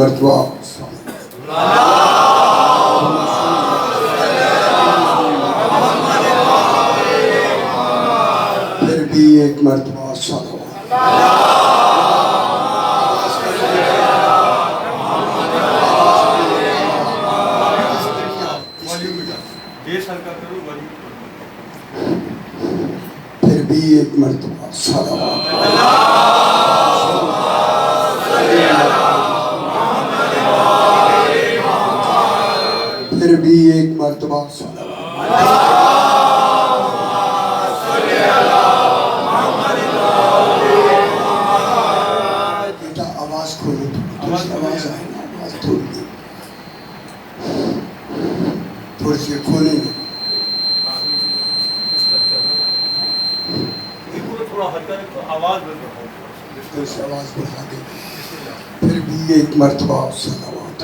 مرتبہ پھر بھی ایک مرتبہ صلوات پھر بھی ایک مرتبہ صلوات پھر بھی ایک مرتبہ صلوات بیٹا آواز کھولو آواز آئے نا آواز تھوڑی تھوڑی سی کھولیں گے آواز بڑھا دے پھر بھی ایک مرتبہ صلوات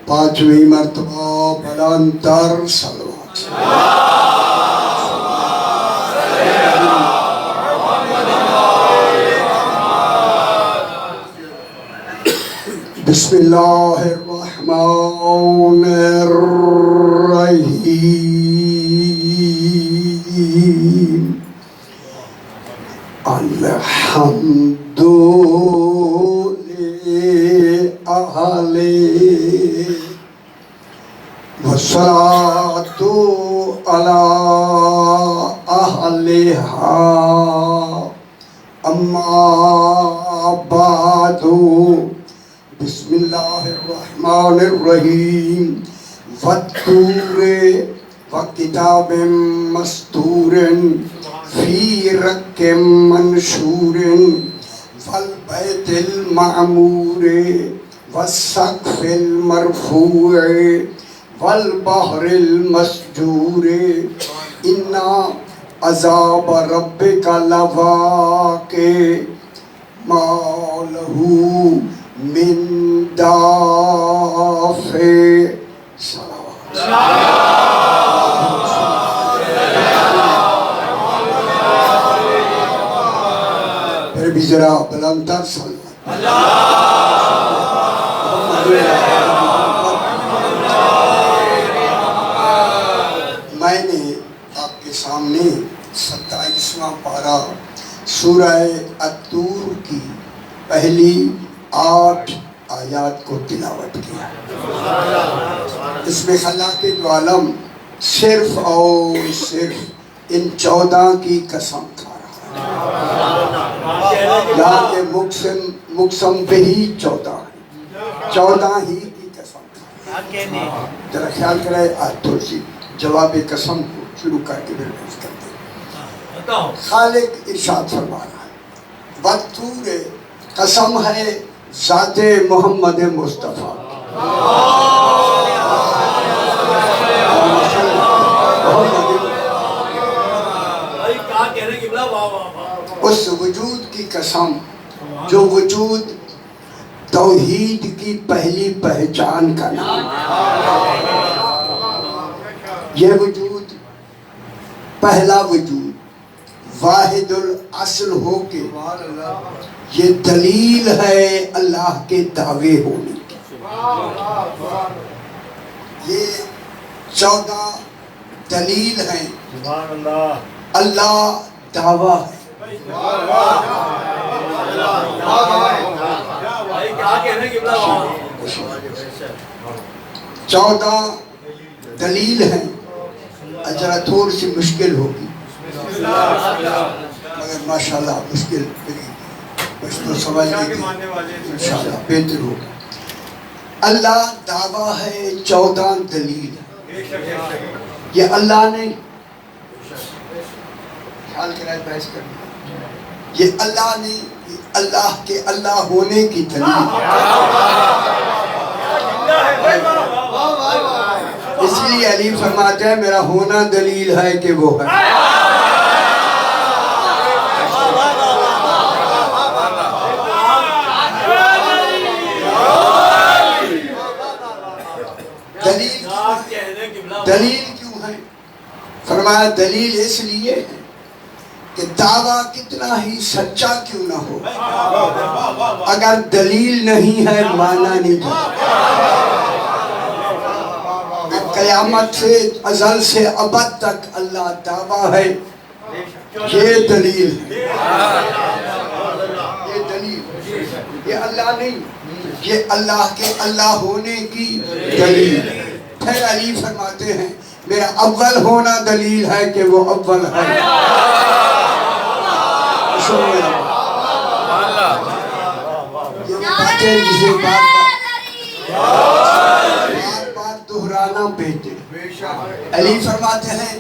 پانچویں مرتبہ بلندر صلوات بسم اللہ الرحمن الرحیم الحمد لأہل والصلاة علی اہلہا اما بعد بسم اللہ الرحمن الرحیم والطور وکتاب مستور فی رق منشور والبیت المعمور والسقف المرفوع والبحر المسجور ان عذاب ربک لواقع ما لہ من دافع پھر بھی ذرا بلندر صلوات میں نے آپ کے سامنے 27واں پارہ سورہ الطور کی پہلی 8 آیات کو تلاوت کیا. اس میں خلاق دو عالم صرف اور صرف ان 14 کی قسم کھا رہا ہے. یہاں کے مقسم پہ ہی 14 ہی کی قسم کھا رہا ہے. ذرا خیال کرے آج تھوڑی سی جواب قسم کو شروع کر کے بلوز کرتے ہیں. خالق ارشاد فرما رہا ہے والطور قسم ہے ذات محمد مصطفیٰ اس وجود کی قسم جو وجود توحید کی پہلی پہچان کا نام. یہ وجود پہلا وجود واحد الاصل ہو کے یہ دلیل ہے اللہ کے دعوے ہونے کی. یہ 14 دلیل ہیں. اللہ دعویٰ ہے. چودہ دلیل ہیں. ذرا تھوڑی سی مشکل ہوگی مگر ماشاءاللہ مشکل کچھ تو سمجھنے کی انشاءاللہ بہتر ہوگا. اللہ دعویٰ ہے 14 دلیل. یہ اللہ نے خیال کرائے بحث کرنا. یہ اللہ نے اللہ کے اللہ ہونے کی دلیل. اس لیے علی فرماتے ہیں میرا ہونا دلیل ہے کہ وہ ہے. دلیل کیوں ہے؟ فرمایا دلیل اس لیے ہے کہ دعویٰ کتنا ہی سچا کیوں نہ ہو، اگر دلیل نہیں ہے مانا نہیں جاتا۔ قیامت سے ازل سے ابد تک اللہ دعویٰ ہے، یہ دلیل ہے، یہ دلیل، یہ اللہ نہیں، یہ اللہ کے اللہ ہونے کی دلیل ہے۔ پھر علی فرماتے ہیں میرا اول ہونا دلیل ہے کہ وہ اول ہے۔ یہ باتیں جسے بار دہرانا بہتے، علی فرماتے ہیں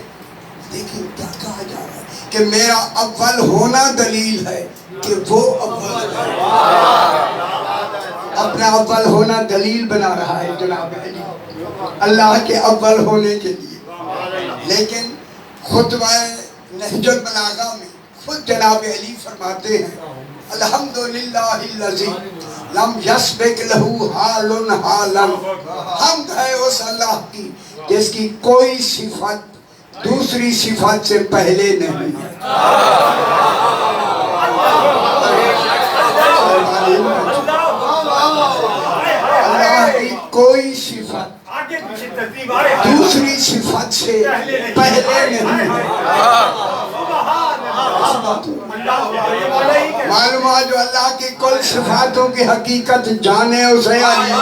دیکھیں کیا کہا جا رہا ہے کہ میرا اول ہونا دلیل ہے کہ وہ اول ہے۔ اپنا اول ہونا دلیل بنا رہا ہے جناب علی اللہ کے اول ہونے کے لیے۔ لیکن خطبہ نہج البلاغہ میں خود جناب علی فرماتے ہیں الحمدللہ الذی لم یسبق لہ حال حالا، حمد ہے اس اللہ کی جس کی کوئی صفت دوسری صفت سے پہلے نہیں ہے۔ اللہ کی کوئی صفت دوسری صفت سے پہلے نہیں ہے۔ معلوم ہے جو اللہ کی کل صفاتوں کی حقیقت جانے اسے علی۔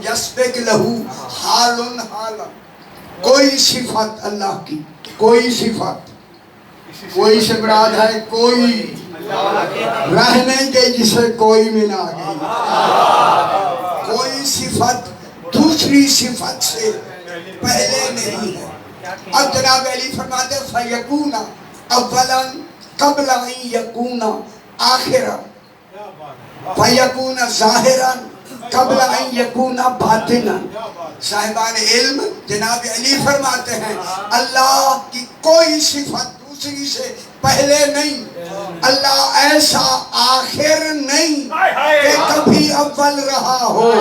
یسبق لہو حال حالا، کوئی صفت اللہ کی، کوئی صفت، کوئی سے مراد ہے کوئی، رہنے کے جسے کوئی میں نہ گئی، کوئی صفت دوسری صفت سے پہلے نہیں ہے۔ اب جناب علی فرماتے فیکون اولا قبل ان یکون آخرا، فیکون ظاہرا قبل ان یکون باطنا۔ صاحبان علم جناب علی فرماتے ہیں اللہ کی کوئی صفت دوسری سے پہلے نہیں، اللہ ایسا آخر نہیں کہ کبھی اول رہا ہو۔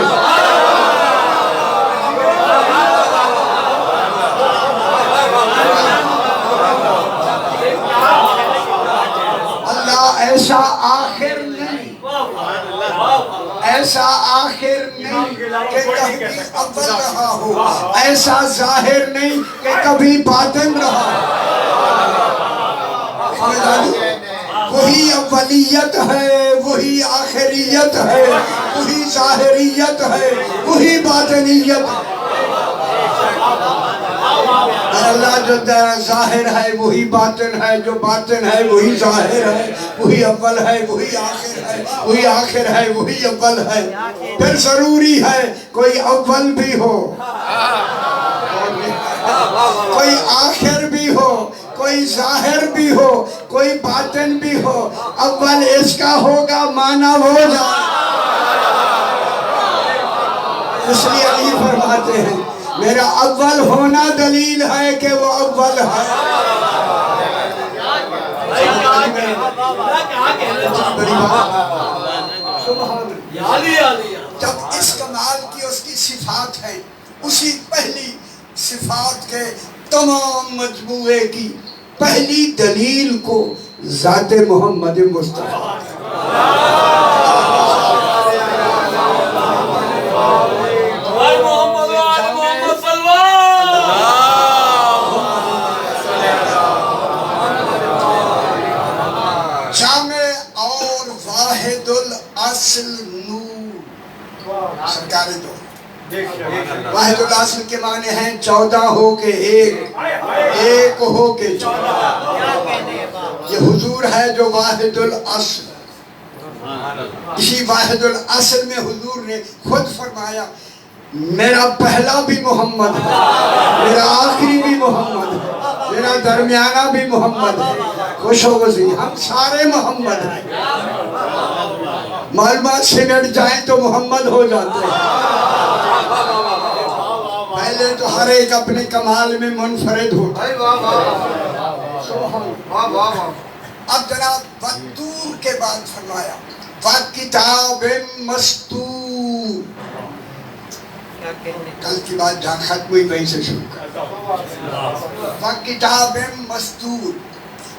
اللہ ایسا آخر نہیں، ایسا آخر نہیں کہ کبھی اول رہا ہو، ایسا ظاہر نہیں کہ کبھی باطن رہا ہو۔ وہی اولیت ہے، وہی آخریت ہے، وہی ظاہریت ہے، وہی باطنیت ہے۔ اللہ جو ظاہر ہے وہی باطن ہے، جو باطن ہے وہی ظاہر ہے، وہی اول ہے وہی آخر ہے، وہی آخر ہے وہی اول ہے۔ پھر ضروری ہے کوئی اول بھی ہو، کوئی آخر بھی ہو، کوئی ظاہر بھی ہو، کوئی باطن بھی ہو، اول اس کا ہوگا مانا ہو جائے۔ اس لیے علی فرماتے ہیں میرا اول ہونا دلیل ہے کہ وہ اول ہے۔ جب اس کمال کی اس کی صفات ہیں، اسی پہلی صفات کے تمام مجموعے کی پہلی دلیل کو ذات محمد مصطفیٰ اصل نور سرکار دو۔ واحد الاصل کے معنی ہیں 14 ہو کے ایک، ایک ہو کے 14۔ یہ حضور ہے جو واحد الاصل، اسی واحد الاصل میں حضور نے خود فرمایا میرا پہلا بھی محمد ہے، میرا آخری بھی محمد ہے، میرا درمیانہ بھی محمد ہے۔ خوش ہو گئی ہم سارے محمد ہیں، معلومات سے مٹ جائیں تو محمد ہو جاتے ہیں۔ پہلے تو ہر ایک اپنے کمال میں منفرد ہوتا ہے. اب جناب والطور کے بعد فرمایا وَكِتَابٍ مَّسْطُورٍ. کل کی بات جہاں ختم ہوئی وہیں سے شروع کر. وَكِتَابٍ مَّسْطُورٍ.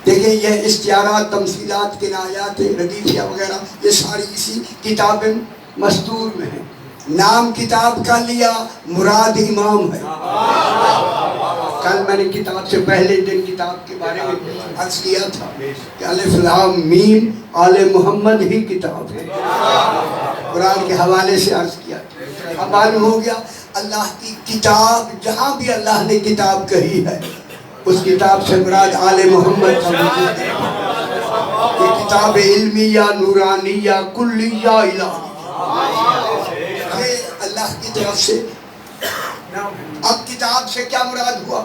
دیکھیں یہ استعارات، تمثیلات، کنایات، ردیفیہ وغیرہ یہ ساری اسی کتاب مستور میں ہیں. نام کتاب کا لیا، مراد امام ہے. کل میں نے کتاب سے پہلے دن کتاب کے بارے میں عرض کیا تھا کہ الف لام میم آل محمد ہی کتاب ہے. قرآن کے حوالے سے عرض کیا تھا. اب معلوم ہو گیا اللہ کی کتاب، جہاں بھی اللہ نے کتاب کہی ہے اس کتاب سے مراد آل محمد کا وجود ہے. یہ کتاب علمیہ، نورانیہ، کلیہ، الہیہ، یہ اللہ کی طرف سے. اب کتاب سے کیا مراد ہوا؟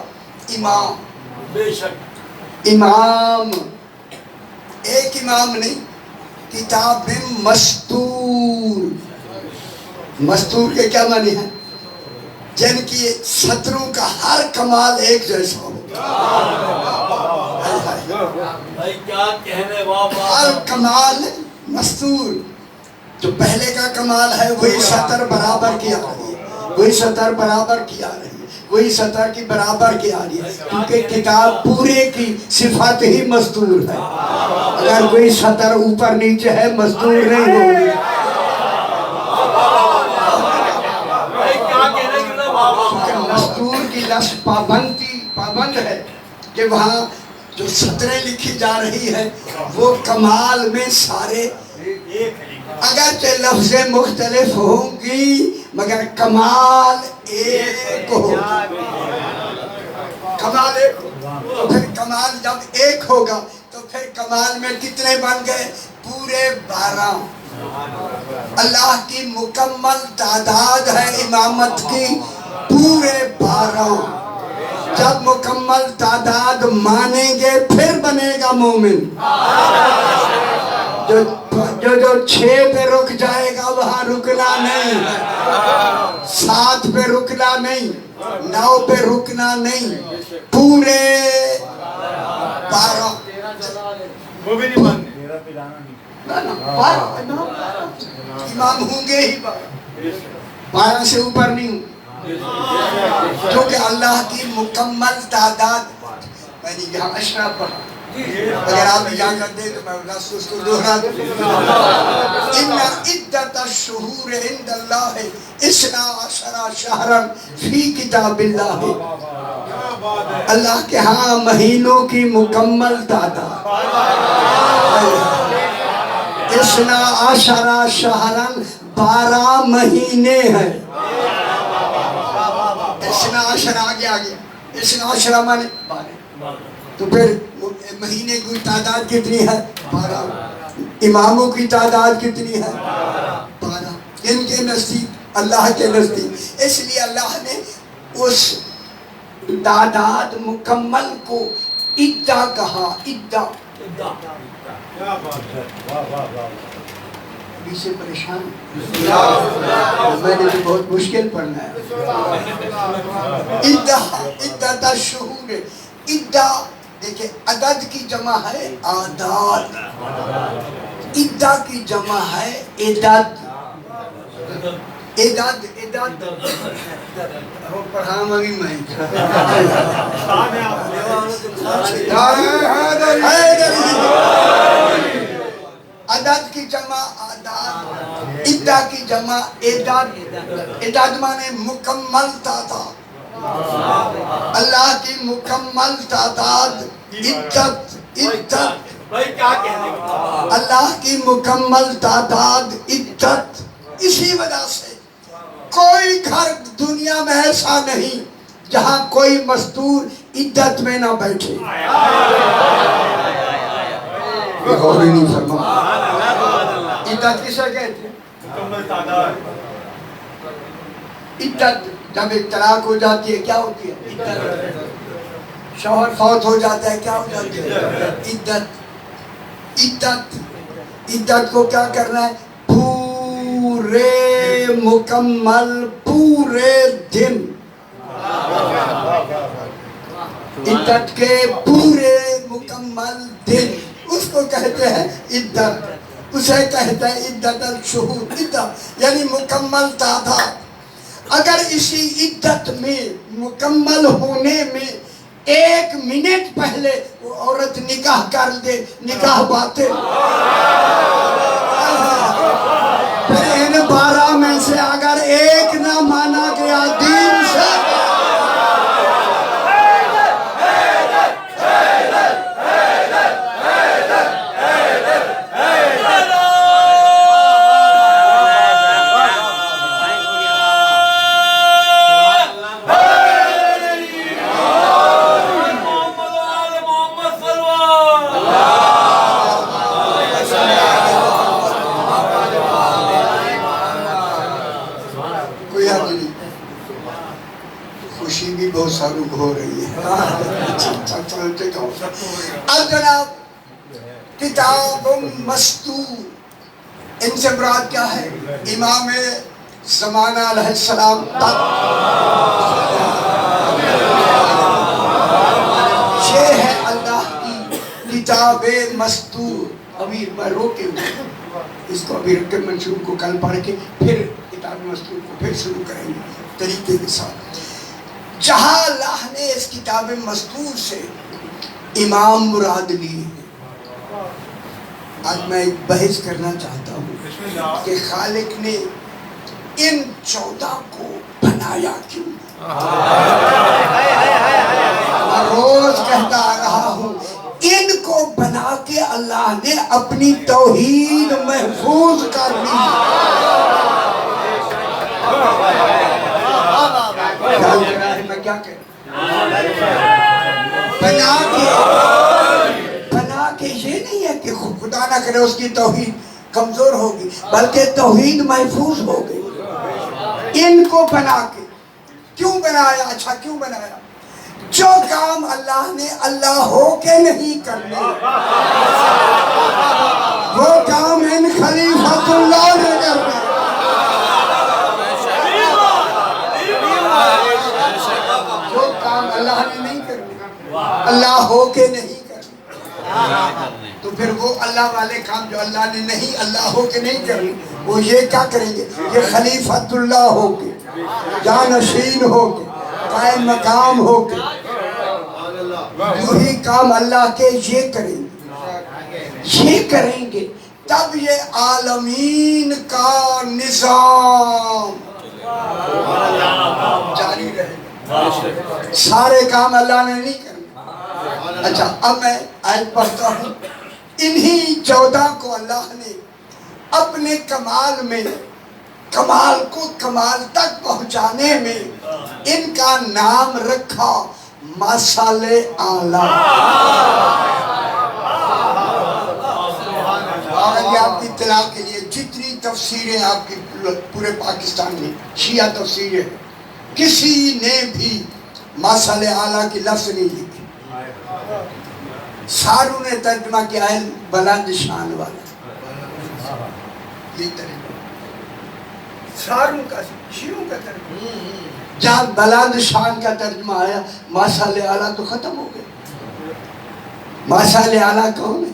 امام. امام ایک امام نہیں، کتاب مستور. مستور کے کیا معنی ہے؟ جن کی سطروں کا ہر کمال ایک جیسا ہو. ہر کمال مستور. جو پہلے کا کمال ہے وہی سطر برابر کی آ رہی ہے، وہی سطر برابر کی آ رہی ہے، وہی سطر کی برابر کی آ رہی ہے، کیونکہ کتاب پورے کی صفت ہی مستور ہے. اگر کوئی سطر اوپر نیچے ہے مستور نہیں ہوگی. مستور کی لفظ پابند ہے کہ وہاں جو سطریں لکھی جا رہی ہے وہ کمال میں سارے، اگرچہ لفظیں مختلف ہوں گی مگر کمال ایک ہوگا. کمال ایک ہوگا. تو پھر کمال جب ایک ہوگا تو پھر کمال میں کتنے بن گئے؟ پورے 12. اللہ کی مکمل تعداد ہے امامت کی پورے 12. جب مکمل تعداد مانیں گے پھر بنے گا مومن. جو 6 پہ رک جائے گا وہاں رکنا نہیں، 7 پہ رکنا نہیں، 9 پہ رکنا نہیں، پورے 12. امام ہوں گے ہی 12 سے اوپر نہیں ہوں، کیونکہ اللہ کی مکمل تعداد. میں نے یہاں اشراف پڑھا، اگر آپ یہاں کر دیں تو میں اس کو دوہرا دوں. ان عدت الشہور عند اللہ 12 شہرا فی کتاب اللہ. اللہ کے ہاں مہینوں کی مکمل تعداد 12 شہرا 12 مہینے ہیں. 12 آگے آ گیا. 12 مانے 12. تو پھر مہینے کی تعداد کتنی ہے؟ 12. اماموں کی تعداد کتنی ہے؟ 12. ان کے نزدیک، اللہ کے نزدیک. اس لیے اللہ نے اس تعداد مکمل کو عدہ کہا. عدہ ابھی سے پریشان میں نے بہت مشکل پڑھنا ہے. عدت الشہور. عدہ دیکھیں عدد کی جمع ہے اعداد، عدہ کی جمع ہے عدد. عدد پڑھا ممی میں عدد کی جمع اعداد، عدہ کی جمع عدد. عدد مانے مکمل تعداد. اللہ کی مکمل تعداد عدت. اللہ کی مکمل تعداد عدت. اسی وجہ سے کوئی گھر دنیا میں ایسا نہیں جہاں کوئی مزدور عدت میں نہ بیٹھے. غور نہیں فرما. عدت کسے کہتے ہیں؟ عدت جب ایک طلاق ہو جاتی ہے کیا ہوتی ہے؟ عدت. شوہر فوت ہو جاتا ہے کیا ہو جاتی ہے؟ عدت. عدت کو کیا کرنا ہے؟ پورے مکمل پورے دن عدت کے پورے مکمل دن، اس کو کہتے ہیں عدت، اسے کہتے ہیں عدت الشہور، عدت یعنی مکمل تعداد۔ اگر اسی عدت میں مکمل ہونے میں 1 منٹ پہلے وہ عورت نکاح کر دے، نکاح باطل۔ پھر ان 12 میں سے اگر ایک نہ مانا گیا دین سے، خوشی بھی بہت ساروں کو ہو رہی ہے۔ اب جناب کتاب مستور، ان سے مراد کیا ہے؟ امام زمانہ علیہ السلام تک یہ ہے اللہ کی کتاب مستور۔ ابھی میں روکے ہوئے اس کو، ابھی رکھ منشور کو کل پڑھ کے پھر کتاب مستور کو پھر شروع کریں گے طریقے کے ساتھ۔ جہاں اللہ نے اس کتاب مستور سے امام مراد لی ہے، آج میں ایک بحث کرنا چاہتا ہوں کہ خالق نے ان 14 کو بنایا کیوں؟ میں روز کہتا آ رہا ہوں، ان کو بنا کے اللہ نے اپنی توحید محفوظ کر لی۔ میں کیا کہوں؟ بنا کے یہ نہیں ہے کہ خدا نہ کرے اس کی توحید کمزور ہوگی، بلکہ توحید محفوظ ہو گئی۔ ان کو بنا کے کیوں بنایا؟ اچھا کیوں بنایا؟ جو کام اللہ نے اللہ ہو کے نہیں کرنے، وہ کام ان خلیفۃ اللہ نے کرنا۔ جو کام اللہ نے نہیں کرنے، اللہ ہو کے نہیں کرنے، تو پھر وہ اللہ والے کام جو اللہ نے نہیں، اللہ ہو کے نہیں کرنے، وہ یہ کیا کریں گے؟ یہ خلیفۃ اللہ ہو کے، جانشین ہو کے، قائم مقام ہو کے، وہی کام اللہ کے یہ کریں گے، یہ کریں گے، تب یہ عالمین کا نظام جاری رہے گا۔ سارے کام اللہ نے نہیں کرنے۔ اچھا اب میں آیت پڑھتا ہوں۔ انہی 14 کو اللہ نے اپنے کمال میں، کمال کو کمال تک پہنچانے میں ان کا نام رکھا مثل اعلیٰ۔ اور یہ آپ کی اطلاع کے لیے جتنی تفسیریں آپ کی پورے پاکستان میں شیعہ تفسیریں، کسی نے بھی مثل اعلیٰ کی لفظ نہیں لکھی۔ ساروں نے ترجمہ کیا ہے بلند شان والا، یہ ترجمہ ساروں کا، شیعوں کا ترجمہ۔ جہاں بلند شان کا ترجمہ آیا، مثل اعلیٰ تو ختم ہو گئے۔ مثل اعلیٰ کون ہے؟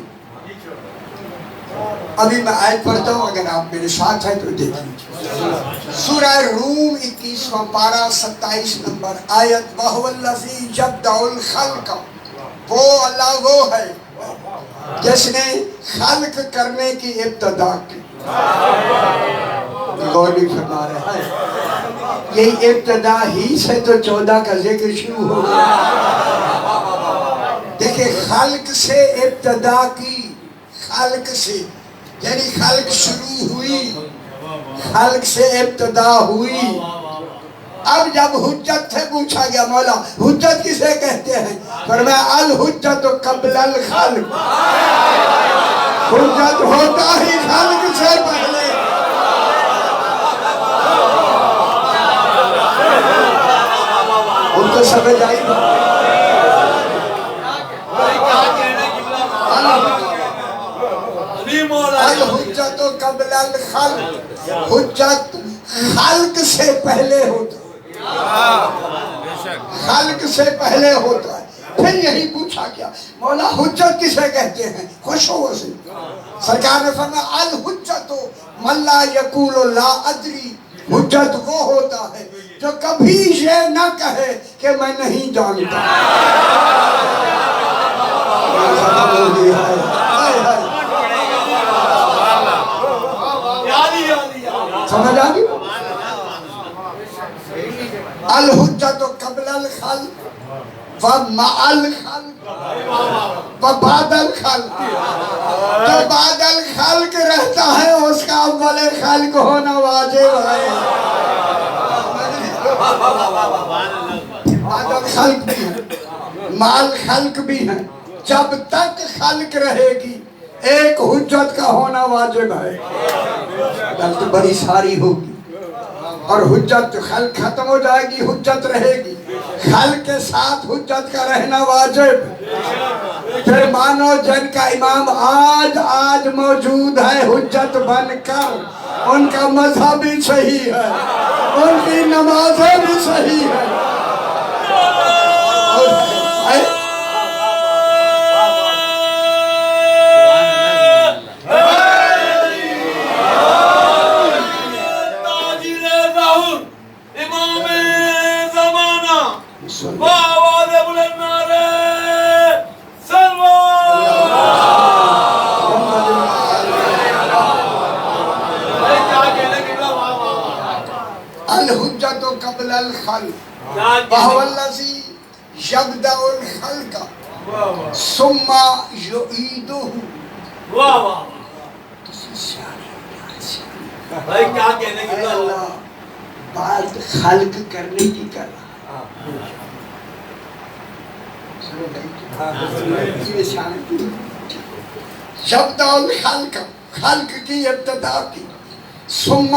ابھی میں آیت پڑھتا ہوں، اگر آپ میرے ساتھ ہیں تو دیکھیں۔ سورہ روم 21واں پارہ 27 نمبر آیت۔ وَهُوَ الَّذِي يَبْدَأُ الْخَلْقَ، وہ اللہ وہ ہے جس نے خلق کرنے کی ابتدا کی۔ غور نہیں فرما رہے ہیں، یہ ابتدا ہی سے تو 14 کا ذکر شروع ہو گیا۔ دیکھیں خلق سے ابتدا کی، خلق سے یعنی خلق شروع ہوئی، خلق سے ابتدا ہوئی۔ اب جب حجت سے پوچھا گیا مولا حجت کسے کہتے ہیں؟ فرمایا الحجت قبل الخلق، حجت ہوتا ہی خلق سے پہلے۔ ان کو سمجھ آئی الحجت قبل الخلق، حجت خلق سے پہلے ہوتا ہے، خلق سے پہلے ہوتا ہے۔ پھر یہی پوچھا گیا مولا حجت کسے کہتے ہیں؟ خوش ہو سے سرکار نے فرمایا الحجت من لا یقول لا ادری، حجت وہ ہوتا ہے جو کبھی یہ نہ کہے کہ میں نہیں جانتا۔ سمجھ آ گئی؟ الحجت قبل الخلق ومع الخلق وبعد الخلق، جو بعد الخلق رہتا ہے اس کا اول خلق ہونا واجب ہے۔ بعد الخلق بھی ہے، مع الخلق بھی ہے، جب تک خلق رہے گی ایک حجت کا ہونا واجب ہے۔ غلط بڑی ساری ہوگی اور حجت خلق ختم ہو جائے گی، حجت رہے گی، خلق کے ساتھ حجت کا رہنا واجب۔ پھر مانو جن کا امام آج موجود ہے حجت بن کر، ان کا مذہب بھی صحیح ہے، ان کی نمازیں بھی صحیح ہے۔ الحجت قبل الخلق وهو الذي يبدأ الخلق ثم يعيده۔ بھائی کیا کہنے کی اللہ بات خلق کرنے کی کر رہا يبدأ الخلق، خلق کی ابتدا کی، ثم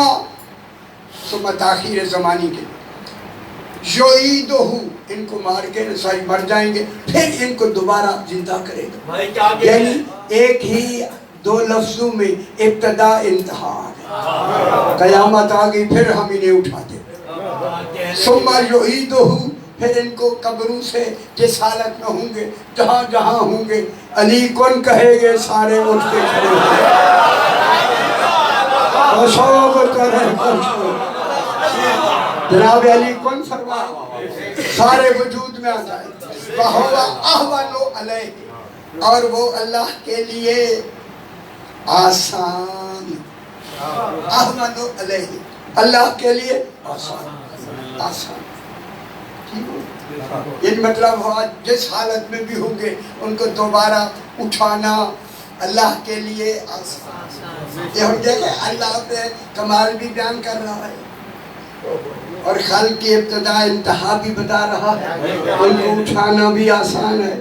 تاخیر زمانی کے، یعیدہ ان کو مار کے رسائی مر جائیں گے پھر ان کو دوبارہ زندہ کرے گا۔ یعنی ایک ہی دو لفظوں میں ابتدا انتہا آ گئی، قیامت آ گئی، پھر ہم انہیں اٹھاتے ہیں۔ ثم یعیدہ، پھر ان کو قبروں سے جس حالت میں ہوں گے جہاں جہاں ہوں گے علی کن کہے گے سارے اٹھ کے کھڑے ہوں گے۔ جناب علی کون فرما سارے وجود میں آ جائے، وَهُوَ أَهْوَنُ عَلَيْهِ، اور وہ اللہ کے لیے آسان، احمد علیہ اللہ کے لیے آسان۔ یہ مطلب ہوا جس حالت میں بھی ہوں گے ان کو دوبارہ اٹھانا اللہ کے لیے آسان۔ یہ ہم دیکھیں اللہ پہ کمال بھی بیان کر رہا ہے اور خلق کی ابتدا انتہا بھی بتا رہا ہے، ان کو اٹھانا بھی آسان ہے۔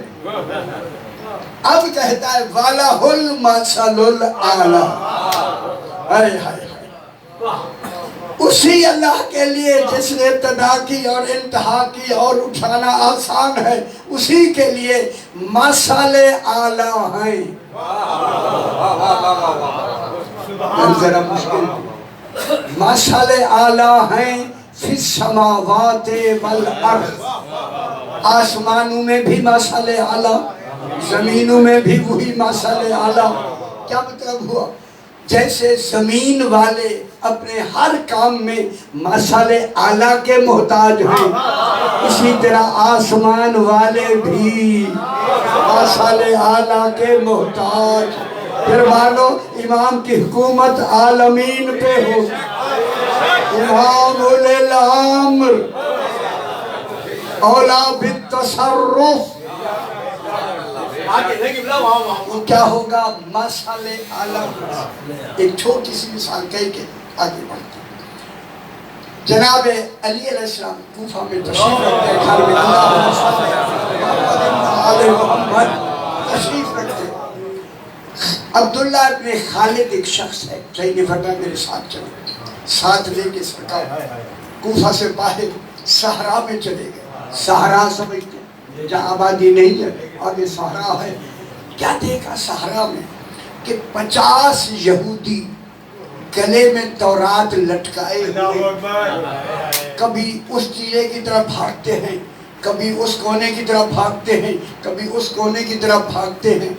اب کہتا ہے وَلَهُ الْمَثَلُ الْأَعْلَىٰ، ہائے ہائے اسی اللہ کے لیے جس نے ابتدا کی اور انتہا کی اور اٹھانا آسان ہے، اسی کے لیے مثل اعلیٰ ہیں۔ ذرا مشکل مثل اعلیٰ ہیں فی السماوات والارض، آسمانوں میں بھی مثل اعلیٰ، زمینوں میں بھی وہی مثل اعلیٰ۔ کیا مطلب ہوا؟ جیسے زمین والے اپنے ہر کام میں مثل اعلیٰ کے محتاج ہیں، اسی طرح آسمان والے بھی مثل اعلیٰ کے محتاج۔ پھر مانو امام کی حکومت عالمین پہ ہو، امام الامر اولا بالتصرف، کیا ہوگا؟ مثل اعلیٰ۔ ایک چھوٹی سی مثال کہہ کے آگے بڑھتے ہیں۔ جناب علی علیہ السلام کوفہ میں تشریف رکھتے ہیں، گھر میں اللہ محمد تشریف رکھتے ہیں۔ عبداللہ ابن خالد ایک شخص ہے، صحیح فتح میرے ساتھ چلے، ساتھ لے کے سرکار کوفہ سے باہر صحرا میں چلے گئے۔ صحرا سمجھتے ہیں جہاں آبادی نہیں ہے، آگے صحرا ہے۔ کیا دیکھا صحرا میں کہ 50 یہودی گلے میں تورات لٹکائے ہوئے کبھی اس چیلے کی طرف بھاگتے ہیں، کبھی اس کونے کی طرف بھاگتے ہیں، کبھی اس کونے کی طرف بھاگتے ہیں،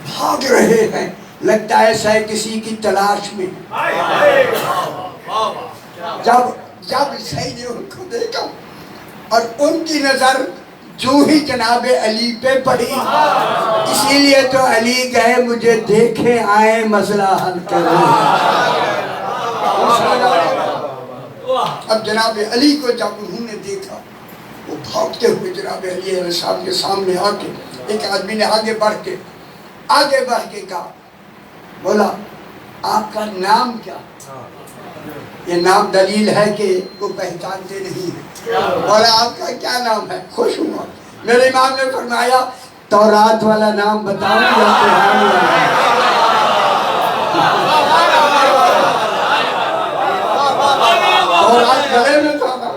بھاگ رہے ہیں، لگتا ہے ایسا ہے کسی کی تلاش میں۔ جب سید نے ان کو دیکھا اور ان کی نظر جو ہی جناب علی پہ پڑی، اسی لیے تو علی گئے مجھے دیکھے آئے مسئلہ حل کریں۔ اب جناب علی کو جب انہوں نے دیکھا، وہ بھاگتے ہوئے جناب علی علیہ السلام کے سامنے آ کے، ایک آدمی نے آگے بڑھ کے کہا، بولا آپ کا نام کیا؟ یہ نام دلیل ہے کہ وہ پہچانتے نہیں ہیں۔ بولا آپ کا کیا نام ہے؟ خوش ہوا۔ میرے امام نے فرمایا تورات والا نام بتاؤں یا قرآن والا؟ تورات گلے میں تھا نا،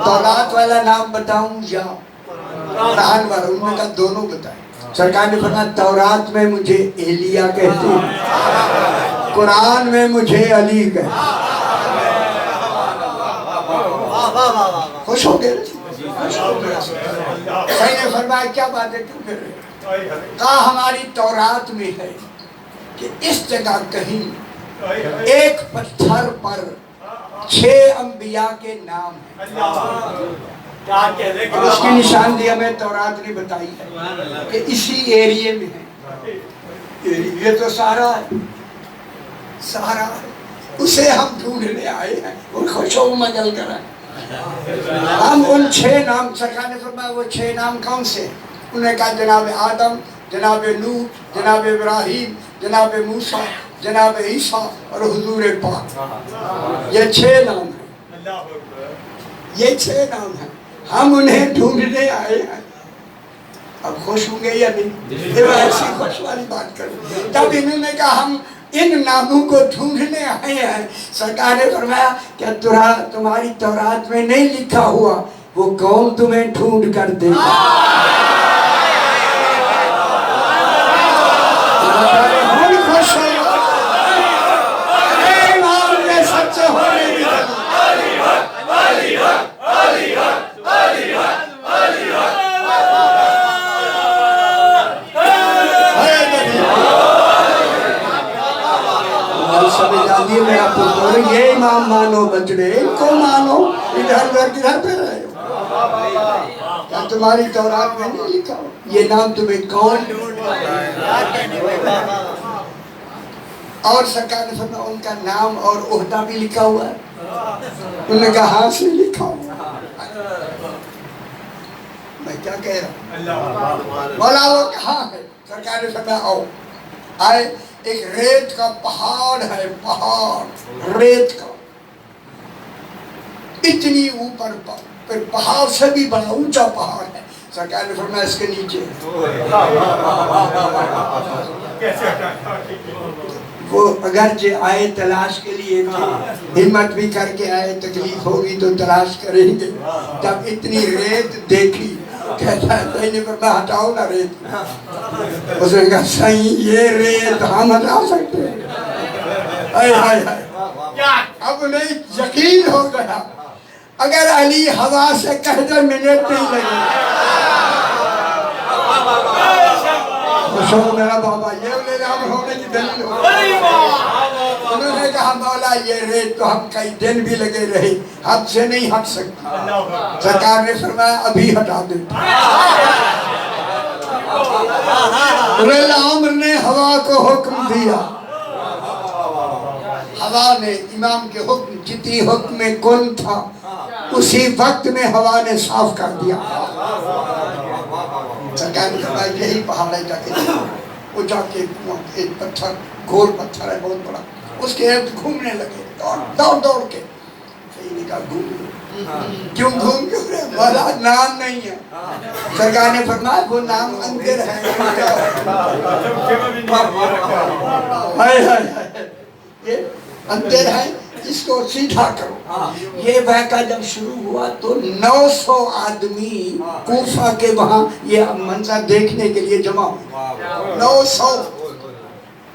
تورات والا نام بتاؤں یا قرآن والا؟ انہوں نے کہا دونوں بتائیں۔ سرکار نے فرمایا تورات میں مجھے ایلیا کہتے ہیں، قرآن میں مجھے علی کہتے ہیں۔ خوش ہو گئے؟ صحیح نے فرمایا کیا بات ہے، کیوں پھر رہے؟ کہا ہماری تورات میں ہے کہ اس جگہ کہیں ایک پتھر پر 6 انبیاء کے نام ہیں۔ اس کی نشاندہی ہمیں تورات نے بتائی ہے کہ اسی ایریے میں ہے۔ یہ تو سارا ہے، سارا ہے، اسے ہم ڈھونڈنے آئے ہیں اور خوش و مگل کر آئے۔ ہم ان 6 نام، سرکار نے فرمایا وہ 6 نام کون سے؟ انہوں نے کہا جناب آدم، جناب نوح، جناب ابراہیم، جناب موسیٰ، جناب عیسیٰ اور حضور پاک۔ یہ 6 نام ہیں، یہ 6 نام ہیں، ہم انہیں ڈھونڈنے آئے ہیں۔ اب خوش ہوں گے یا نہیں؟ یہ ایسی خوش والی بات کروں۔ تب انہوں نے کہا ہم ان ناموں کو ڈھونڈنے آئے ہیں۔ سرکار نے فرمایا کیا تمہاری تورات میں نہیں لکھا ہوا وہ کون تمہیں ڈھونڈ کر دے گا؟ خوش ہو امام کے سچے ہونے کی میرا پتر، یہ امام مانو بچڑے، ان کو مانو، ادھر پہ رہے ہو۔ کیا تمہاری تورات میں نہیں لکھا ہو یہ نام تمہیں کون؟ اور سرکار نے فرمایا ان کا نام اور عہدہ بھی لکھا ہوا ہے؟ انہوں نے کہا ہاں سے لکھا ہوا۔ میں کیا کہہ رہا ہوں؟ بولا وہ کہاں ہے؟ سرکار نے فرمایا آؤ۔ آئے، ایک ریت کا پہاڑ ہے، پہاڑ ریت کا، اتنی اوپر پر، پہاڑ سے بھی بڑا اونچا پہاڑ ہے۔ سرکار نے فرمایا اس کے نیچے وہ اگرچہ آئے تلاش کے لیے، ہمت بھی کر کے آئے، تکلیف ہوگی تو تلاش کریں گے۔ جب اتنی ریت دیکھی کہتا ہے میں نے فرمایا ہٹاؤ نا ریت۔ اس نے کہا صحیح یہ ریت ہم ہٹا سکتے ہیں؟ اب انہیں یقین ہو گیا اگر علی ہوا سے کہہ دے منٹ نہیں لگے۔ خوش ہو میرا بابا، یہ انہیں نام ہونے کی دلیل ہو۔ انہوں نے کہا مولا یہ ریت تو ہم کئی دن بھی لگے رہے، حد سے نہیں ہٹ سکتا۔ سرکار نے فرمایا ابھی ہٹا دے۔ عمر نے ہوا کو حکم دیا، ہوا نے امام کے حکم، جتنی حکم میں کن تھا اسی وقت میں ہوا نے صاف کر دیا۔ سرکار نے فرمایا یہی پہاڑ ہے، جا کے وہ جا کے ایک پتھر، گول پتھر ہے بہت بڑا، اس کے ارد گھومنے لگے، دوڑ کے۔ صحیح نے کہا گھوم کیوں گھوم کیوں رہے؟ مولا نام نہیں ہے۔ سرکار نے فرمایا وہ نام اندر ہے۔ یہ اندر ہے، اس کو سیدھا کرو۔ یہ واقعہ جب شروع ہوا تو 900 آدمی کوفہ کے وہاں یہ منظر دیکھنے کے لیے جمع ہوئے، 900۔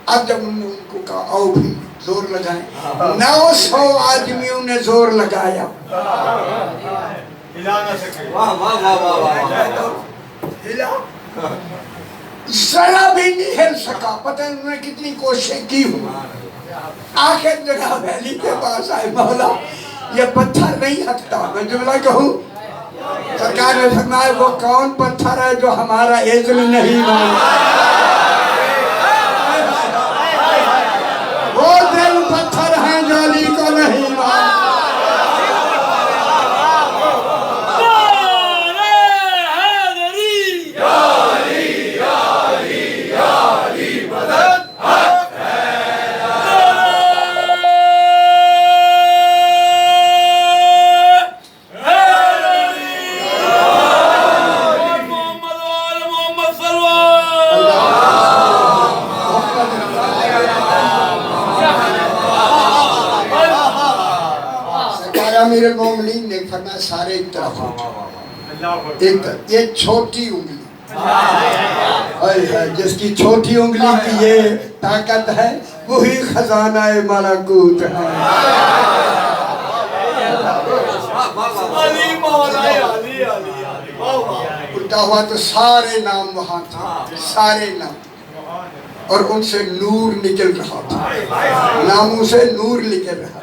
اب جب انہوں نے ان کو کہا آؤ بھی زور لگائیں، 900 آدمیوں نے زور لگایا۔ ہلا نہ سکے. واہ واہ واہ واہ واہ. ہلا ذرا بھی نہیں ہل سکا. پتہ انہوں نے کتنی کوششیں کی ہوں. آخر جناب علی کے پاس آئے, مولا یہ پتھر نہیں ہٹتا. میں جملہ کہوں, سرکار نے فرمایا وہ کون پتھر ہے جو ہمارا اذن نہیں مانتا. وہ دل پتھر ہیں جو علی کو نہیں مانتا. امیر المومنین نے فرمایا سارے ایک طرف ہو جاؤ. ایک طرف. یہ چھوٹی انگلی, جس کی چھوٹی انگلی کی یہ طاقت ہے وہی خزانہ ملکوت ہے. الٹا ہوا تو سارے نام وہاں تھا, سارے نام, اور ان سے نور نکل رہا تھا, ناموں سے نور نکل رہا.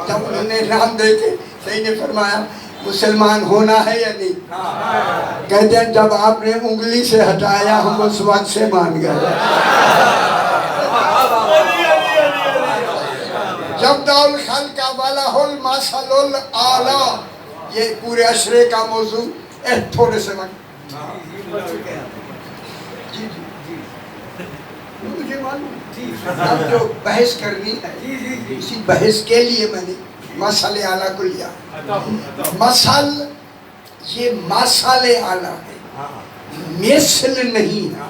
جب انہوں نے نام دیکھے صحیح نے فرمایا مسلمان ہونا ہے یا نہیں؟ کہتے ہیں جب آپ نے انگلی سے ہٹایا ہم اس وقت سے مان گئے. جب دول خلق والہ المثل الاعلی, یہ پورے عشرے کا موضوع تھوڑے سے وقت مجھے معلوم اب جو بحث کرنی ہے اسی بحث کے لیے میں نے مثل اعلیٰ کو لیا. مثل یہ مثل اعلیٰ ہے, مثل نہیں ہے.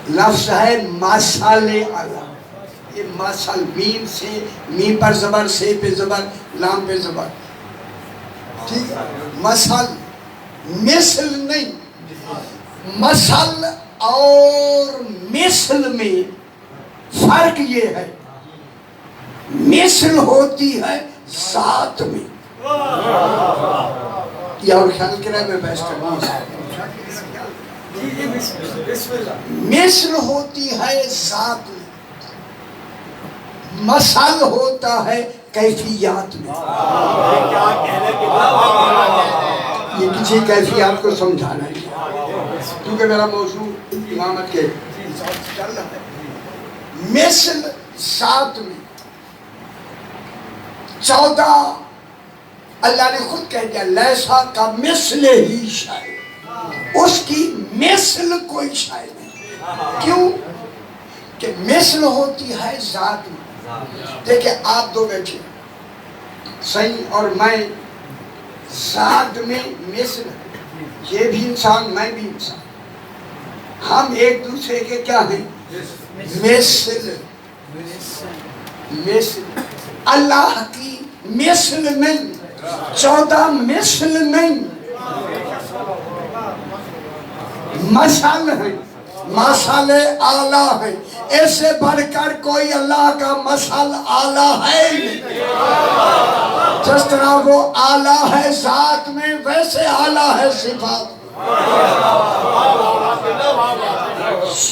لفظ ہے مثل اعلیٰ. یہ مثل میم سے, میم پر زبر, سے پہ زبر, لام پہ زبر. ٹھیک ہے, مثل مثل نہیں. مثل اور مثل میں فرق یہ ہے, مثل ہوتی ہے ذات میں. یا اور خیال کرے میں بحث کروں, مثل ہوتی ہے ذات میں, مثل ہوتا ہے کیفیات میں. یہ کسی کیفیات کو سمجھانا ہے کیونکہ میرا موضوع امامت کے حساب سے چل رہا ہے. مثل ذات میں 14 اللہ نے خود کہہ دیا لیسا کا مثل ہی شے, اس کی مثل کوئی شے نہیں. کیوں کہ مثل ہوتی ہے ذات میں. دیکھیں آپ دو بیٹھے صحیح اور میں, ذات میں مثل ہے, یہ بھی انسان میں بھی انسان, ہم ایک دوسرے کے کیا ہیں مثل. مثل اللہ کی مثل نہیں, 14 مثل نہیں, مثل ہے, مثل اعلیٰ ہے. اس سے بڑھ کر کوئی اللہ کا مثل اعلیٰ ہے نہیں. جس طرح وہ اعلیٰ ہے ذات میں ویسے اعلیٰ ہے صفات میں.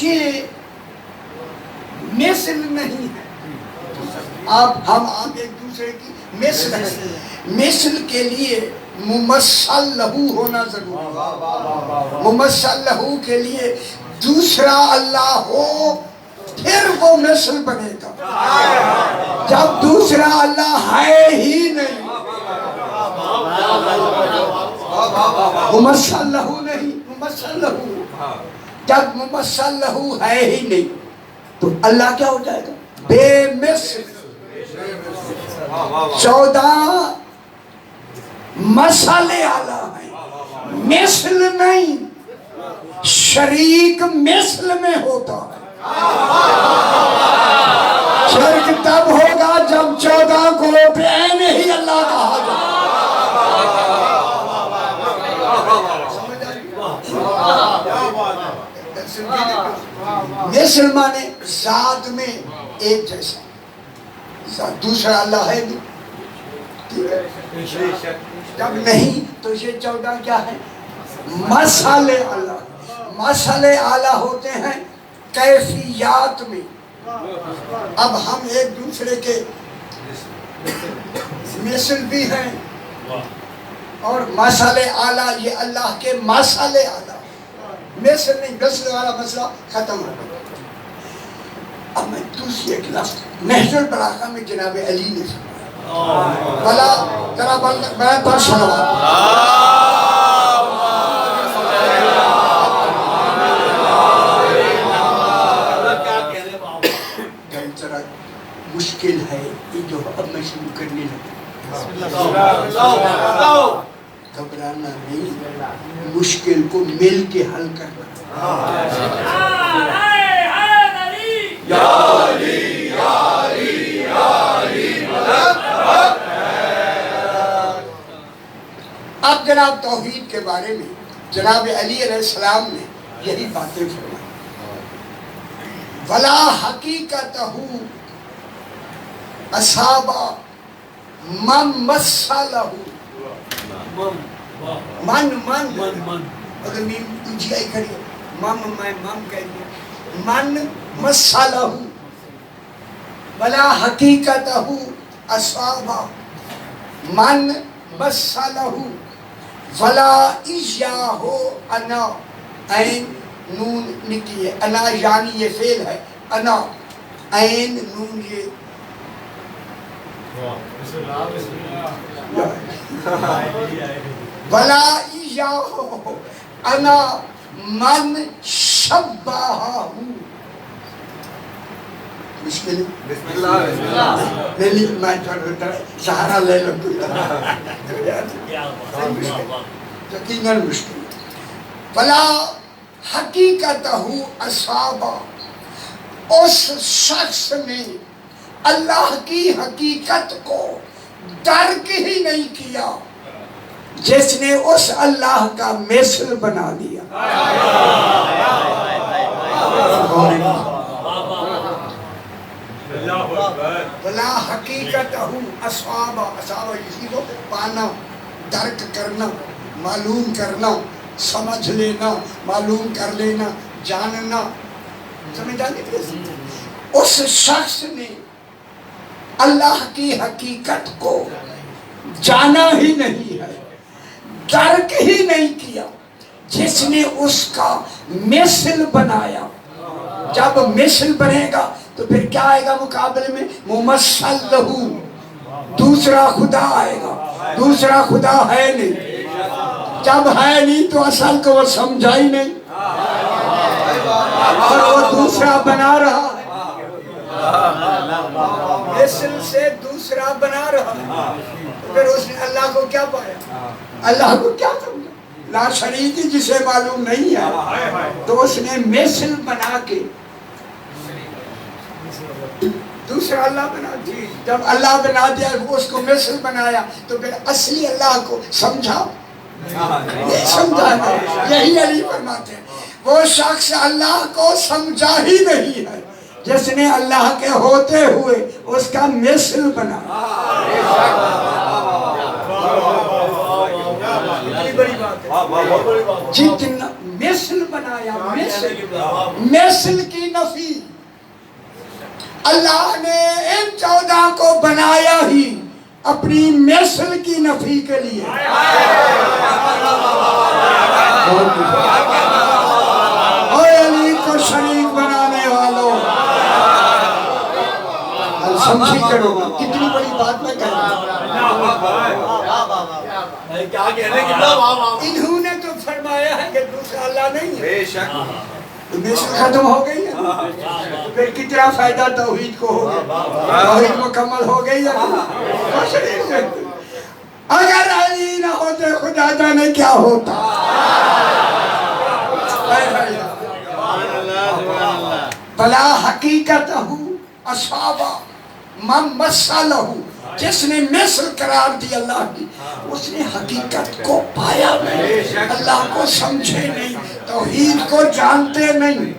یہ مثل نہیں ہے. ہم ایک دوسرے کی مثل ہے. مثل کے لیے ممثل لہو ہونا ضروری ہے. ممثل لہو کے لیے دوسرا اللہ ہو پھر وہ مثل بنے گا. جب دوسرا اللہ ہے ہی نہیں, ممثل لہو نہیں, ممثل لہو, جب ممثل لہو ہے ہی نہیں تو اللہ کیا ہو جائے گا بے مثل. 14 مثل اعلیٰ ہیں, مثل نہیں. شریک مثل میں ہوتا ہے. شرک تب ہوگا جب 14 کو بعین ہی اللہ کہا جائے. مثل مانے ذات میں ایک جیسا, دوسرا اللہ ہے نہیں. جب نہیں تو یہ 14 کیا ہے؟ مسئلے اعلیٰ. مسئلے اعلیٰ ہوتے ہیں کیفیات میں. اب ہم ایک دوسرے کے مثل بھی ہیں اور مسئلے اعلیٰ. یہ اللہ کے مسئلے اعلیٰ. مثل نہیں، مثل والا مسئلہ ختم ہو گیا. اب میں دوسری ایک لفظ نہج البلاغہ میں جناب علی نے فرمایا بلا ذرا میں پر ذرا مشکل ہے یہ جو اب میں شروع کرنے لگا. گھبرانا نہیں، مشکل کو مل کے حل کرنا. اب جناب توحید کے بارے میں جناب علی علیہ السلام نے یہی باتیں فرمائی. ولا حقیقتہ اصحاب من مسلہ من اگر میم دوجی آئی کھڑی مم کہہ دیا من مسلہ ولا حقیقتہ اصحاب من مسلہ ولا ایاہو انا عین نون نکی ہے. انا یعنی یہ فعل ہے. انا عین نون یہ ولا ایاہو انا من شبہہ. مشکل ہے میں سہارا لے لوں یقیناً مشکل. بلا حقیقتہ اصحاب اس شخص نے اللہ کی حقیقت کو درک ہی نہیں کیا جس نے اس اللہ کا مثل بنا دیا. بلا حقیقت اصحاب اسی کو پانا، درک کرنا، معلوم کرنا، سمجھ لینا، معلوم کر لینا، جاننا. سمجھ جانے کے اس شخص نے اللہ کی حقیقت کو جانا ہی نہیں ہے، درک ہی نہیں کیا جس نے اس کا مثل بنایا. جب مثل بنے گا تو پھر کیا آئے گا مقابلے میں؟ ممثل لہو، دوسرا خدا آئے گا. دوسرا خدا ہے نہیں. جب ہے نہیں تو اصل کو وہ سمجھا ہی نہیں اور وہ دوسرا بنا رہا ہے. مثل سے دوسرا بنا رہا ہے. پھر اس نے اللہ کو کیا پایا؟ اللہ کو کیا سمجھا؟ لا شریک جسے معلوم نہیں ہے تو اس نے مثل بنا کے دوسرا اللہ بنا دیا. جب اللہ بنا دیا اس کو مثل بنایا تو پھر اصلی اللہ کو سمجھا نہیں سمجھا نہیں. یہی علی فرماتے ہیں وہ شخص اللہ کو سمجھا ہی نہیں ہے جس نے اللہ کے ہوتے ہوئے اس کا مثل بنا. جتنا مثل بنایا، مثل کی نفی. اللہ نے ان 14 کو بنایا ہی اپنی مثل کی نفی کے لیے. اے علی کو شریک بنانے والوں، سمجھی کرو کتنی بڑی بات میں کہہ رہا ہوں. انہوں نے تو فرمایا ہے کہ دوسرا اللہ نہیں ہے. بے شک مثل ختم ہو گئی ہے. پھر کتنا فائدہ توحید کو ہو گیا؟ توحید مکمل ہو گئی ہے. اگر علی نہ ہوتے خدا جانے کیا ہوتا. بلا حقیقت اصحاب من مسلہ، جس نے مثل قرار دی اللہ کی اس نے حقیقت کو پایا نہیں، اللہ کو سمجھے نہیں، توحید کو جانتے نہیں،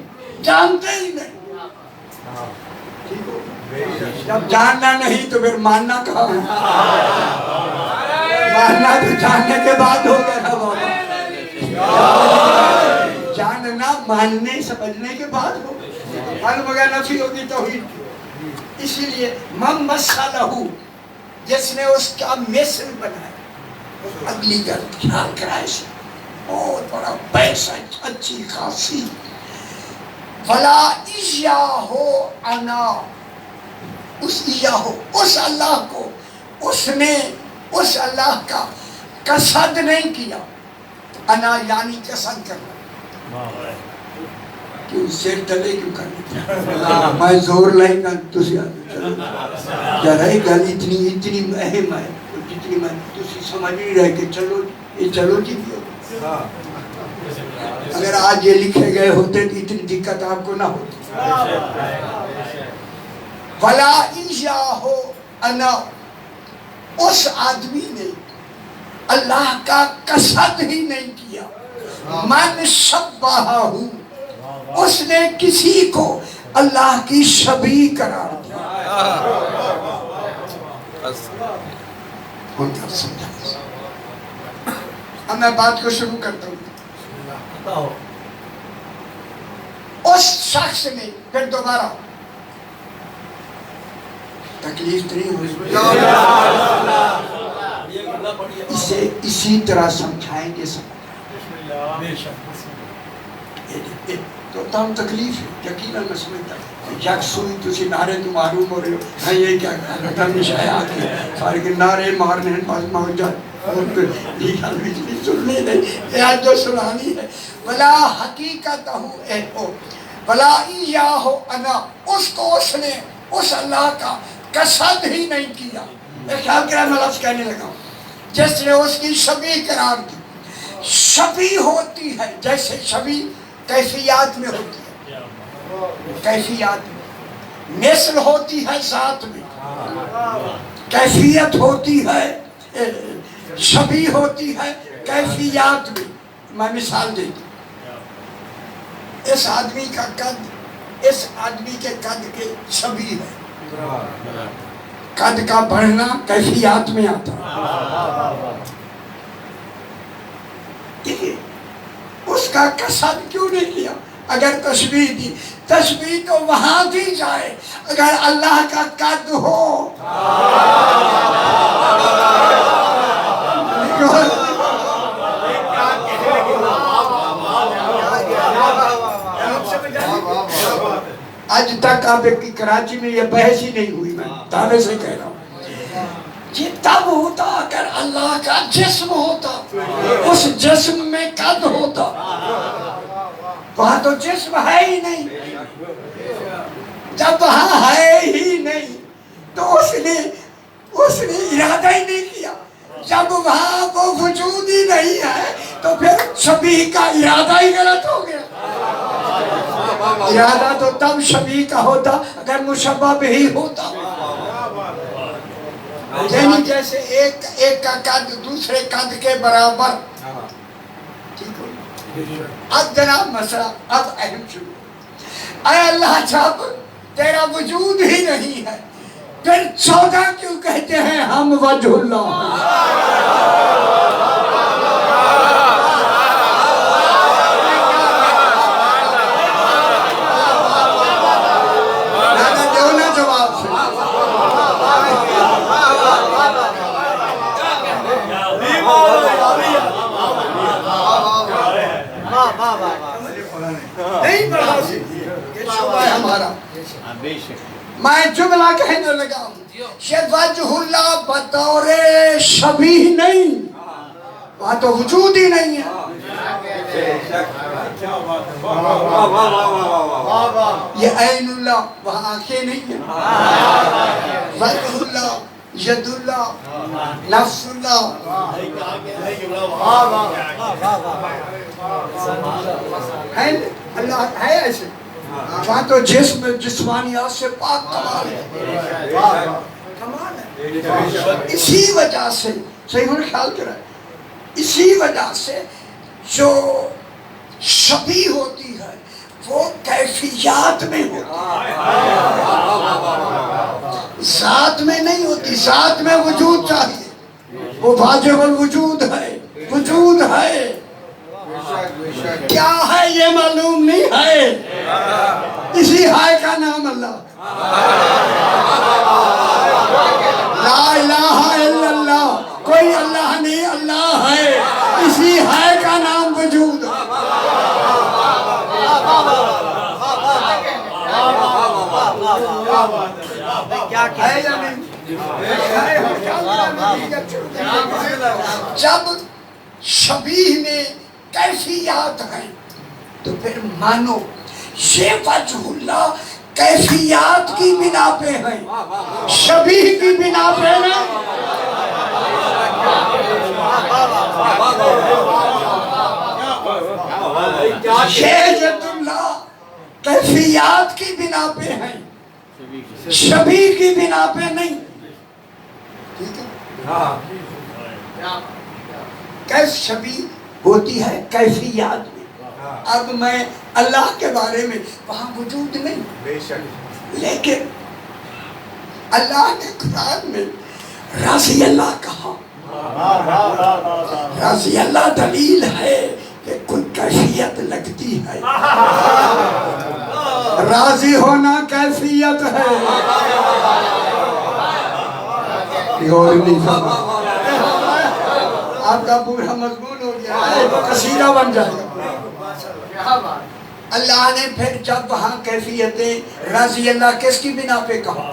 جانتے ہی نہیں. جب جاننا نہیں تو پھر ماننا کہاں ہے؟ ماننا تو جاننے کے بعد ہو گیا نا بابا، جاننا ماننے سمجھنے کے بعد ہو گیا، معلوم ہو گیا نفی ہوگی توحید۔ اسی لیے من مثلہ، جس نے اس کا مثل بنایا، اگلی گل خیال کرائے سے بہت بڑا پیسہ، اچھی خاصی، فلا ایاہو انا، اس ایاہو، اس اللہ کو اس نے اس اللہ کا قصد نہیں کیا، انا یعنی قصد کرنا، کیوں سر تلے کیوں کرنا، میں زور لائیں گا تسی چلو کیا رہے گل اتنی اہم ہے جتنی میں تسی سمجھ نہیں رہے کہ چلو یہ چلو جی بھی ہو، اگر آج یہ لکھے گئے ہوتے تو اتنی دقت آپ کو نہ ہوتی۔ وَلَا إِيَّاهُ أَنَا، اس آدمی نے اللہ کا قصد ہی نہیں کیا، من شبہہ، اس نے کسی کو اللہ کی شبیہ قرار دیا۔ اب میں بات کو شروع کرتا ہوں۔ اس شخص نے پھر دوبارہ تکلیف نہیں ہوئی، اسے اسی طرح سمجھائیں گے تو تم تکلیف ہے، یقیناً میں سمجھتا ہوں یک سوئی تسی نعرے تو معلوم ہو رہے ہو، میں یہ کیا رکھا نشائے آتی ہے سارے کے نعرے مارنے ہیں پاس مانگ جائے لیکن بجلی سننے نہیں، یہ جو سنانی ہے، وَلَا حَقِيقَتَهُ اے وَلَا إِيَّاهُ أَنَا، اس کو اس نے اس اللہ کا قصد ہی نہیں کیا۔ میں خیال کرا میں لفظ کہنے لگا ہوں، جس نے اس کی شبیہ قرار دی۔ شبیہ ہوتی ہے، جیسے شبیہ کیفیات میں ہوتی ہے، کیفیات میں، مثل ہوتی ہے ذات میں، کیفیت ہوتی ہے، شبیہ ہوتی ہے کیفیات میں۔ میں مثال دیتا ہوں، اس آدمی کا قد اس آدمی کے قد کے شبیہ ہے، قد کا بڑھنا کیفیات میں آتا ہے۔ دیکھئے اس کا قصد کیوں نہیں کیا؟ اگر تشبیہ دی، تشبیہ تو وہاں دی جائے اگر اللہ کا قد ہو، آج تک آپ کی کراچی میں یہ بحث ہی نہیں ہوئی، میں دعوے سے کہہ رہا ہوں، یہ تب ہوتا اگر اللہ کا جسم ہوتا، اس جسم میں قد ہوتا، وہاں تو جسم ہے ہی نہیں، جب وہاں ہے ہی نہیں تو اس نے ارادہ ہی نہیں کیا، جب وہاں وہ وجود ہی نہیں ہے تو پھر شبیہ کا ارادہ ہی غلط ہو گیا۔ ارادہ تو تب شبیہ کا ہوتا اگر مشبہ بھی ہوتا، یعنی جیسے ایک کا قد دوسرے قد کے برابر، ٹھیک ہو؟ اب جناب مسئلہ اب اہم شروع، اے اللہ جب تیرا وجود ہی نہیں ہے پھر 14 کیوں کہتے ہیں ہم وجہ اللہ؟ نہیں پڑھا یہ شعبہ ہے ہمارا، میں جملہ کہنے لگا ہوں، یہ وجہ اللہ بطور شبیہ نہیں، وہاں تو وجود ہی نہیں ہے، یہ عین اللہ وہاں آنکھیں نہیں ہیں، وجہ اللہ، ید اللہ، نفس اللہ، ہے اللہ ہے ایسے، وہاں تو جسم جسمانیات سے پاک کمال ہے، کمال ہے۔ اسی وجہ سے صحیح ہونے خیال کریں، اسی وجہ سے جو شبیہ ہوتی ہے وہ کیفیات میں ہوتی ہے، ذات میں نہیں ہوتی، ذات میں وجود چاہیے، وہ واجب الوجود ہے، وجود ہے، کیا ہے یہ معلوم نہیں ہے، اسی ہے کا نام اللہ، لا الہ الا اللہ، کوئی اللہ نہیں، اللہ ہے، اسی ہے کا نام وجود ہے۔ ہے یا نہیں؟ جب شبیہ میں کیفیات ہیں تو پھر مانو یہ وجہ اللہ کیفیات کی بنا پہ ہیں، شبیہ کی بنا پہ نہیں۔ یہ ید اللہ کیفیات کی بنا پہ ہیں، شبیہ کی بنا پہ نہیں۔ ٹھیک ہے؟ کیف شبیہ ہوتی ہے کیفیات میں۔ اب میں اللہ کے بارے میں وہاں وجود نہیں، لیکن اللہ نے قرآن میں رضی اللہ کہا، رضی اللہ دلیل ہے کہ کوئی کیفیت لگتی ہے، راضی ہونا کیفیت ہے۔ اور نہیں سمجھ آپ کا پورا مضمون ہو گیا ہے، قصیدہ بن جائے گا۔ اللہ نے پھر جب وہاں کیفیتیں رضی اللہ کس کی بنا پہ کہا؟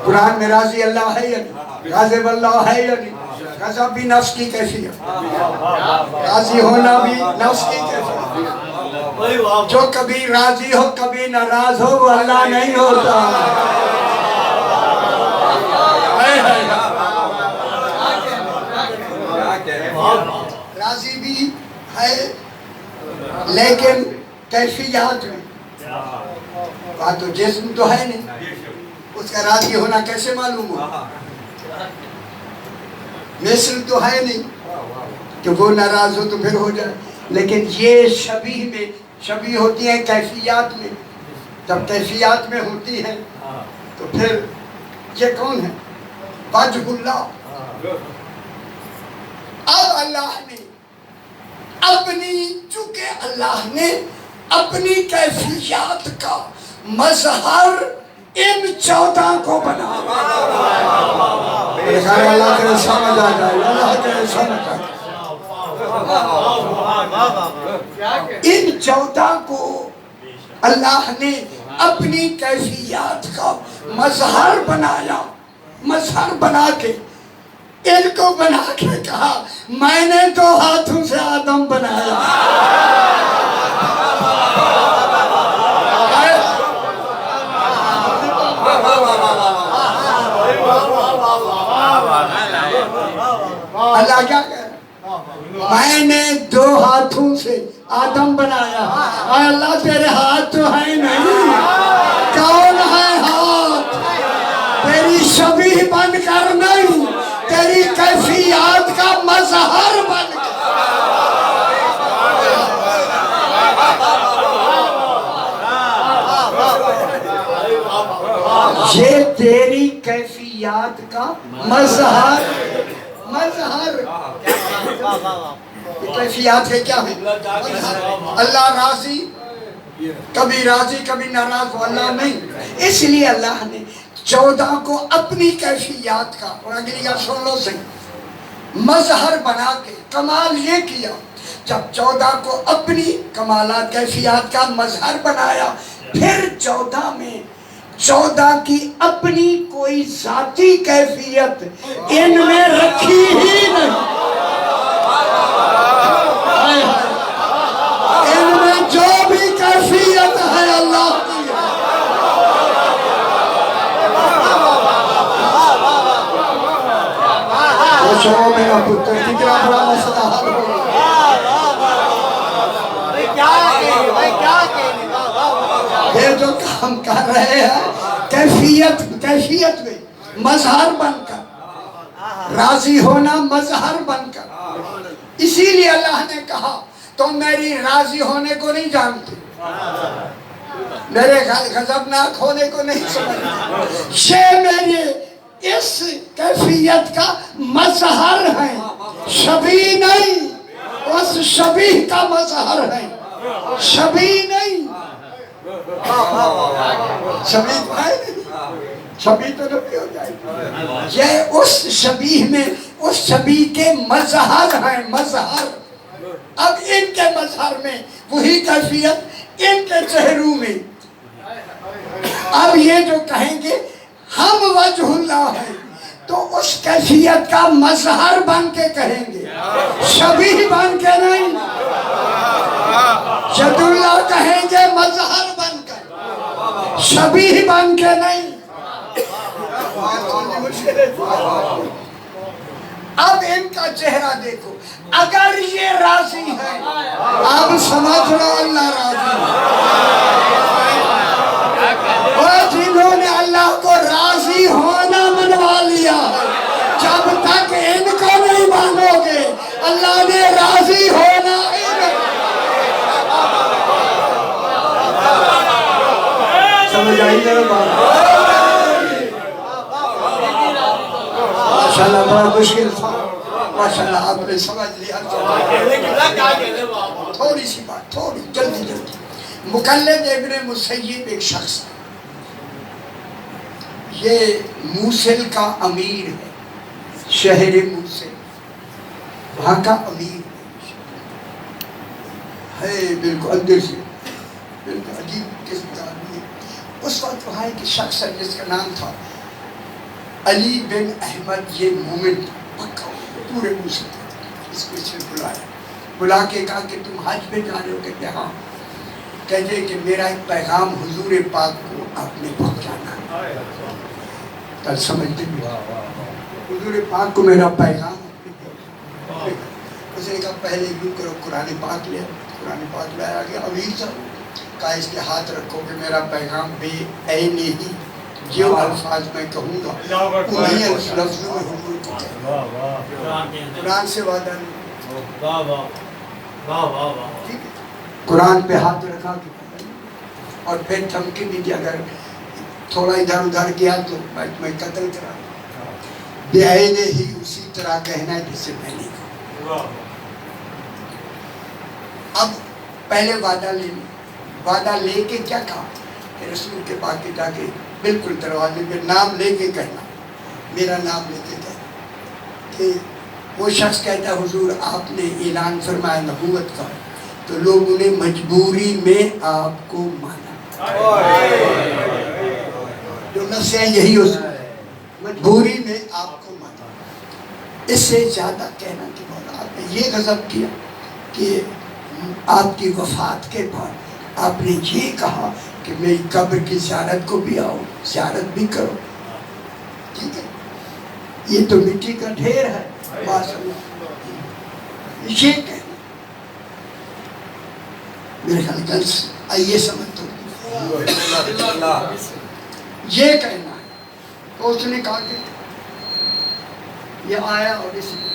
قرآن میں رضی اللہ ہے یا نہیں؟ غاضب اللہ ہے یا نہیں؟ غضب بھی نفس کی کیفیت، راضی ہونا بھی نفس کی کیفیت۔ جو کبھی راضی ہو کبھی ناراض ہو وہ اللہ نہیں ہوتا۔ راضی بھی ہے لیکن کیفیات میں، بات تو جسم تو ہے نہیں، اس کا راضی ہونا کیسے معلوم ہو؟ مثل تو ہے نہیں کہ وہ ناراض ہو تو پھر ہو جائے، لیکن یہ شبیہ میں، شبیہ ہوتی ہے کیفیات میں، جب کیفیات میں ہوتی ہے تو پھر یہ کون ہے؟ وجہ اللہ۔ اب اللہ نے اپنی، چونکہ اللہ نے اپنی کیفیات کا مظہر ان 14 کو بنا۔ اللہ کے سمجھ آ جائے، اللہ کے سمجھ آ جائے۔ ان 14 کو اللہ نے اپنی کیفیات کا مظہر بنایا، مظہر بنا کے ان کو بنا کے کہا میں نے 2 ہاتھوں سے آدم بنایا۔ اللہ کیا کہہ رہا ہے؟ میں نے 2 ہاتھوں سے آدم بنایا۔ اے اللہ تیرے ہاتھ تو ہیں نہیں، کون ہے ہاتھ؟ تیری شبیہ بن کر نہیں، تیری کیفیات کا مظہر بن کر۔ یہ تیری کیفیات کا مظہر، مظہر کیفیات ہے کیا ہے؟ اللہ راضی، کبھی راضی کبھی ناراض، وہ اللہ نہیں۔ اس لیے اللہ نے 14 کو اپنی کیفیات کا، اور اگلی کا سن لو صحیح، مظہر بنا کے کمال یہ کیا جب 14 کو اپنی کمالات کیفیات کا مظہر بنایا، پھر 14 میں 14 کی اپنی کوئی ذاتی کیفیت ان میں رکھی ہی نہیں۔ ان میں جو بھی کیفیت ہے اللہ کی ہے۔ خوشو میرا پتر کتنا بڑا مسئلہ حل ہو گیا۔ یہ جو کام کر رہے ہیں کیفیت میں مظہر بن کر، راضی ہونا مظہر بن کر، اسی لیے اللہ نے کہا تم میری راضی ہونے کو نہیں جانتے، میرے غضبناک ہونے کو نہیں سمجھتے، یہ میرے اس کیفیت کا مظہر ہے، شبیہ نہیں، اس شبیہ کا مظہر ہے، شبیہ نہیں، شبیہ تو ہے نہیں، شبیہ تو نبی ہو جائے گی، یہ اس شبیہ میں اس شبیہ کے مظہر ہیں، مظہر۔ اب ان کے مظہر میں وہی کیفیت ان کے چہروں میں، اب یہ جو کہیں گے ہم وجہ اللہ ہیں تو اس کیفیت کا مظہر بن کے کہیں گے، شبیہ بن کے نہیں، ید اللہ کہیں گے مظہر بن کر، شبیہ بن کے نہیں۔ اب ان کا چہرہ دیکھو، اگر یہ راضی ہے اب سمجھ لو اللہ راضی ہے، اور جنہوں نے اللہ کو راضی ہونا منوا لیا ہے، جب تک ان کو نہیں مانو گے اللہ نے راضی ہونا ہی نہیں۔ سمجھ آئی میرے بات؟ ماشاءاللہ بڑا مشکل تھا، ماشاءاللہ آپ نے سمجھ لیا۔ تھوڑی سی بات، تھوڑی جلدی، مقلد ابن مسیب ایک شخص ہے، یہ موصل کا امیر ہے، شہر موصل وہاں کا امیر ہے، بالکل اندر سے بالکل عجیب قسم کا آدمی ہے۔ اس وقت وہاں ایک شخص ہے جس کا نام تھا علی بن احمد، یہ مومن پکا پورے موصل کا، اس کو اسے بلا کے کہا کہ تم حج پہ جا رہے ہو؟ کہتے ہاں۔ کہتے کہ میرا ایک پیغام حضور پاک کو آپ نے پہنچانا ہے۔ کل سمجھتے ہیں حضور پاک کو میرا پیغام، اس نے کہا پہلے یوں کرو، قرآن پاک لے، قرآن پاک لایا گیا، امیر صاحب کہا اس کے ہاتھ رکھو کہ میرا پیغام بے عین ہی جو الفاظ میں کہوں گا انہیں لفظوں میں حضور کو کہنا، قرآن سے وعدہ نہیں، قرآن پہ ہاتھ رکھا اور پھر دھمکی بھی دی اگر تھوڑا ادھر ادھر گیا تو میں قتل کرا، بے عین ہی اسی طرح کہنا ہے جس سے میں نے کہا۔ اب پہلے وعدہ لے کے کیا کہا کہ رسول کے پاس کے جا کے بالکل دروازے پہ نام لے کے کہنا، میرا نام لے کے کہنا کہ وہ شخص کہتا ہے حضور آپ نے اعلان فرمایا نبوت کا تو لوگوں نے مجبوری میں آپ کو مانا، جو نصیحت یہی ہو مجبوری میں آپ کو مانا۔ اس سے زیادہ کہنا کہ مولا آپ نے یہ غضب کیا کہ آپ کی وفات کے بعد آپ نے یہ کہا کہ میری قبر کی زیارت کو بھی آؤ، زیارت بھی کرو، ٹھیک ہے؟ یہ تو مٹی کا ڈھیر ہے، یہ کہنا میرے خیال کل آئیے سمجھ تو یہ کہنا ہے۔ تو اس نے کہا کہ یہ آیا اور اس نے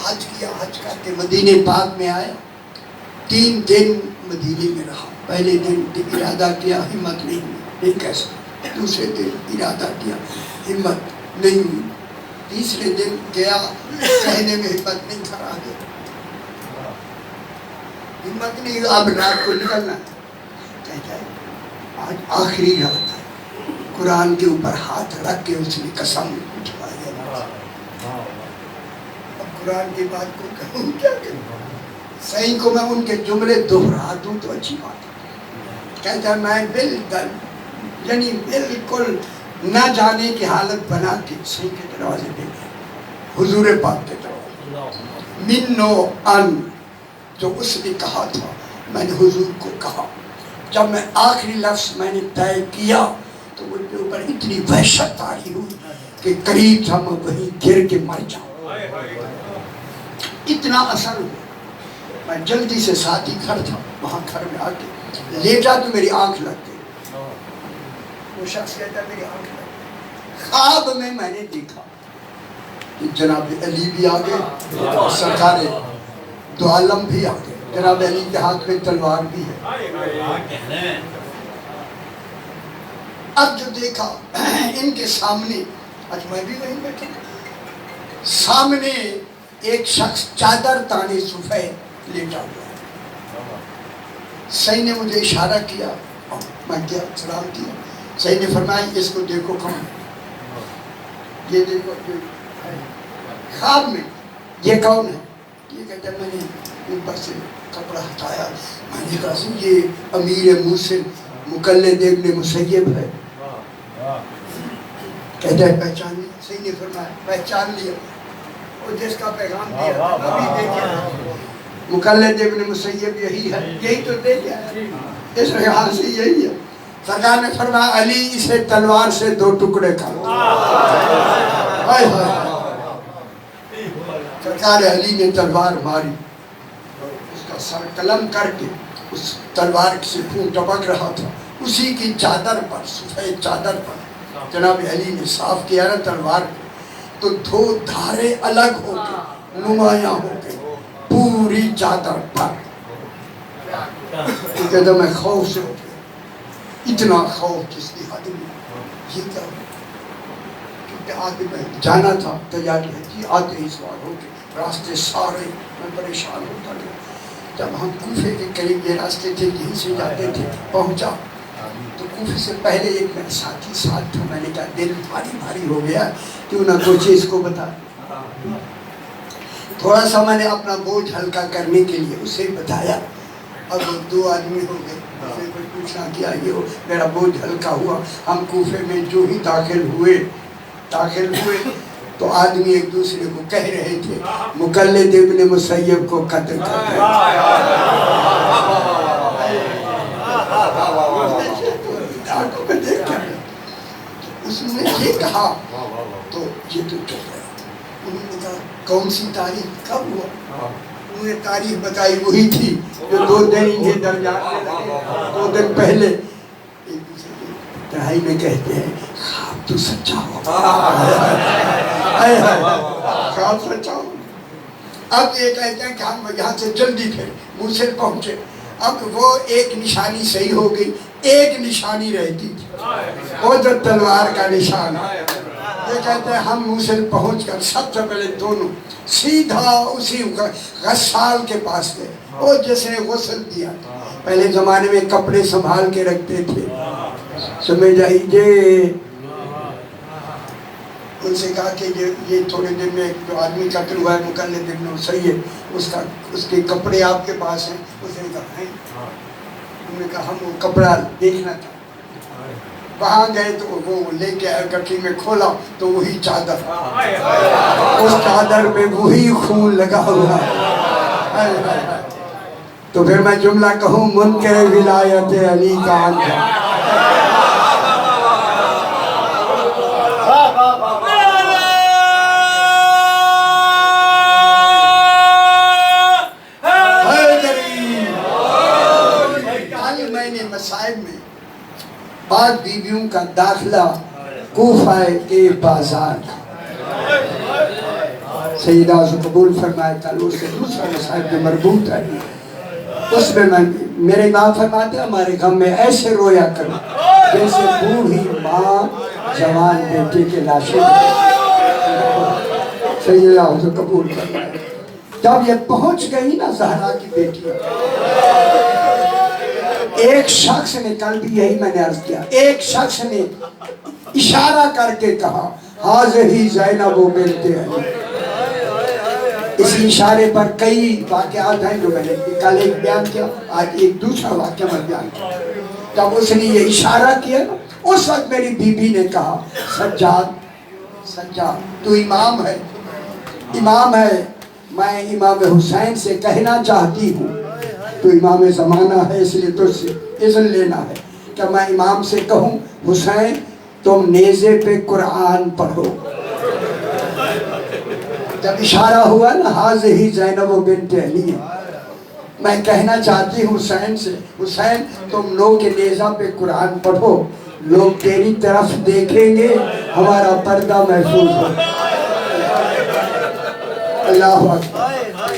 حج کیا، حج کر کے مدینہ پاک میں آیا، 3 دن مدینے میں رہا۔ پہلے دن ارادہ کیا، ہمت نہیں کہہ سکتا، دوسرے دن ارادہ کیا، ہمت نہیں ہوئی، تیسرے دن گیا، کہنے میں ہمت نہیں، کھڑا گیا، ہمت نہیں، اب رات کو نکلنا ہے، کہتا ہے آج آخری رات ہے، قرآن کے اوپر ہاتھ رکھ کے اس نے قسم اٹھوائی ہے، اب قرآن کی بات کو کہوں کیا کروں، صحیح کو میں ان کے جملے دہرا دوں تو اچھی بات ہے۔ کہتا ہے میں بالکل نہ جانے کی حالت بنا کے صحیح کے دروازے پہ گیا، حضور پاک کے دروازے، من نو ان جو اس نے کہا تھا میں نے حضور کو کہا، جب میں آخری لفظ میں نے طے کیا تو ان کے اوپر اتنی وحشت طاری ہوئی کہ قریب تھا میں وہیں گر کے مر جاؤں، اتنا اثر ہوا۔ میں جلدی سے ساتھی گھر تھا، وہاں گھر میں آ کے لیٹا تو میری آنکھ لگ گئی، وہ شخص کہتا ہے میری آنکھ لگ گئی، خواب میں میں نے دیکھا کہ جناب علی بھی آ گئے، سرکار دو عالم بھی آ گئے، جناب علی کے ہاتھ میں تلوار بھی ہے۔ اب جو دیکھا ان کے سامنے آج میں بھی وہیں بیٹھا تھا. سامنے ایک شخص چادر تانے سفید لیٹا ہوا. سعید نے مجھے اشارہ کیا، میں کیا سلام کیا. سعید نے فرمایا اس کو دیکھو کون ہے. یہ دیکھو خواب میں یہ کون ہے. یہ کہتا ہے میں نے اوپر سے کپڑا ہٹایا، میں نے کہا یہ امیر موسل مقلد ابن مسیب ہے. کہتا ہے پہچان لیا. سعید نے فرمایا پہچان لیا، اور جس کا پیغام دیا ابھی دیکھیں مقلد ابن مسیب یہی ہے، یہی تو دے دیا اس لحاظ سے یہی ہے. سرکار نے فرمایا علی اسے تلوار سے 2 ٹکڑے کرو. سرکار علی نے تلوار ماری، اس کا سر قلم کر کے اس تلوار سے خون ٹپک رہا تھا. اسی کی چادر پر، سفید چادر پر جناب علی نے صاف کیا نا تلوار کو، تو 2 دھاریں الگ ہو کے نمایاں ہو کے پوری چادر پر. کہتا میں خوف سے ہو گیا، اتنا خوف جس کی حد میں. یہ کیا ہو؟ کیونکہ آگے میں جانا تھا، تیاری ہے کہ آتے ہی سوار ہو کے راستے سارے میں پریشان ہوتا گیا. جب ہم کوفے کے قریب یہ راستے تھے یہیں سے جاتے تھے، پہنچا تو کوفے سے پہلے ایک میرا ساتھی ساتھ تھا. میں نے کہا دل بھاری بھاری ہو گیا، کیوں نہ کوئی چیز کو بتا. تھوڑا سا میں نے اپنا بوجھ ہلکا کرنے کے لیے اسے بتایا. اب 2 آدمی ہو گئے، اسے کوئی پوچھنا کیا یہ ہو. میرا بوجھ ہلکا ہوا. ہم کوفے میں جو ہی داخل ہوئے تو آدمی ایک دوسرے کو کہہ رہے تھے مقلد ابن مسیب کو قتل کر دیا. اس نے یہ کہا تو یہ تو چپ رہا. انہوں نے کہا کون سی تاریخ کب ہوا؟ انہوں نے تاریخ بتائی وہی تھی جو 2 دن یہ درجات میں لگے. 2 دن پہلے ایک دوسرے کی تہائی میں کہتے ہیں خواب تو سچا ہو، خواب سچا ہو. اب یہ کہتے ہیں کہ ہم یہاں سے جلدی پھر موصل پہنچے. اب وہ ایک نشانی صحیح ہو گئی، ایک نشانی رہتی تھی، وہ جو تلوار کا نشان ہے. یہ کہتے ہیں ہم موصل پہنچ کر سب سے پہلے دونوں سیدھا اسی غسال کے پاس گئے، وہ جس نے غسل دیا. پہلے زمانے میں کپڑے سنبھال کے رکھتے تھے، سمجھ جائیے. ان سے کہا کہ یہ تھوڑے دن میں جو آدمی قتل ہوا ہے مقلد ابن مسیب، اس کے کپڑے آپ کے پاس ہیں. اس نے کہا ہیں. انہوں نے کہا ہم وہ کپڑا دیکھنا تھا. وہاں گئے تو وہ لے کے آئے، گٹھی میں کھولا تو وہی چادر، اس چادر میں وہی خون لگا ہوا. تو پھر میں جملہ کہوں منکر ولایت علی کا آنکھا. مسائب میں بعد بیویوں کا داخلہ کوفہ کے بازار تھا. سیدہ سے قبول فرمائے تعالیٰ سے دوسرا مسائب میں مربوط ہے. اس میں میرے امام فرماتے ہیں ہمارے غم میں ایسے رویا کرو جیسے بوڑھی ماں جوان بیٹے کے لاشیں. سیدہ سے قبول فرمائے. جب یہ پہنچ گئی نا زہرا کی بیٹی، ایک شخص نے، کل بھی یہی میں نے عرض کیا، ایک شخص نے اشارہ کر کے کہا حاضری زینب بنت علی. اسی اشارے پر کئی واقعات ہیں جو میں نے کل ایک بیان کیا، آج ایک دوسرا واقعہ میں بیان کیا. جب اس نے یہ اشارہ کیا اس وقت میری بی بی نے کہا سجاد تو امام ہے. میں امام حسین سے کہنا چاہتی ہوں، تو امام زمانہ ہے اس لیے تو اذن لینا ہے کہ میں امام سے کہوں حسین تم نیزے پہ قرآن پڑھو. جب اشارہ ہوا نا حاضری زینب بنت علی، میں کہنا چاہتی ہوں حسین سے، حسین تم لوگ کے نیزہ پہ قرآن پڑھو، لوگ تیری طرف دیکھیں گے، ہمارا پردہ محفوظ ہو. اللہ اکبر.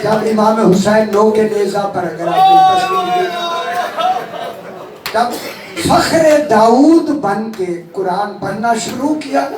جب امام حسین نو کے نیزہ پر اگر آپ تصویر جب فخر داؤد بن کے قرآن پڑھنا شروع کیا نا،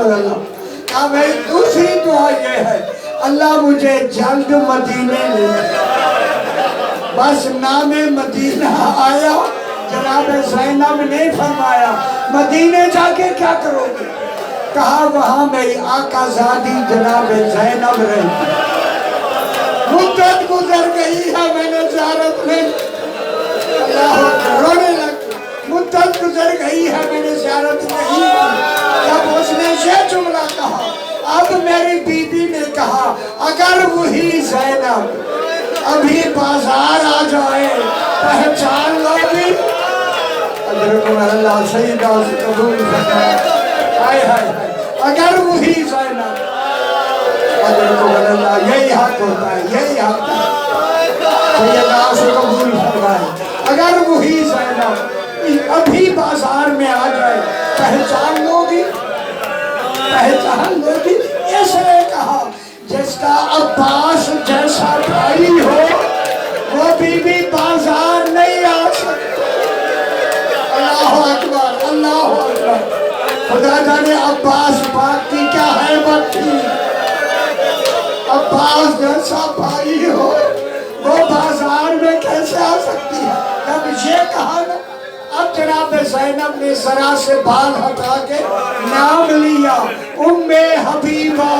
اللہ. کہا میری دوسری دعا یہ ہے اللہ مجھے جلد مدینے لے جائے. بس نام مدینہ آیا. جناب زینب نے فرمایا مدینے جا کے کیا کرو گے؟ کہا وہاں میری آقا زادی جناب زینب رہی. مدت گزر گئی ہے میں نے زیارت میں رونے لگ. مدت گزر گئی ہے میں نے زیارت نہیں کی. جب اس نے یہ جملہ کہا اب میری بیوی نے کہا اگر وہی زینب ابھی بازار آ جائے پہچان لو گی. حضرت اللہ سیدہ قبول فرمائے. ہائے ہائے ہائے اگر وہی زینب. حضرت اللہ یہی حق ہوتا ہے یہی حق ہے. سیدہ سے قبول فرمائے. اگر وہی زینب ابھی بازار میں آ جائے پہچان لو گی پہچان لو گی. اس نے کہا جس کا عباس جیسا بھائی ہو وہ بھی بازار نہیں آ سکتا. اللہ اکبر اللہ اکبر. خدا جانے عباس پاک کی کیا حیبت تھی. عباس جیسا بھائی ہو وہ بازار میں کیسے آ سکتی ہے. جب یہ کہا نا اب جناب زینب نے ذرا سے بال ہٹا کے نام لیا ام حبیبہ.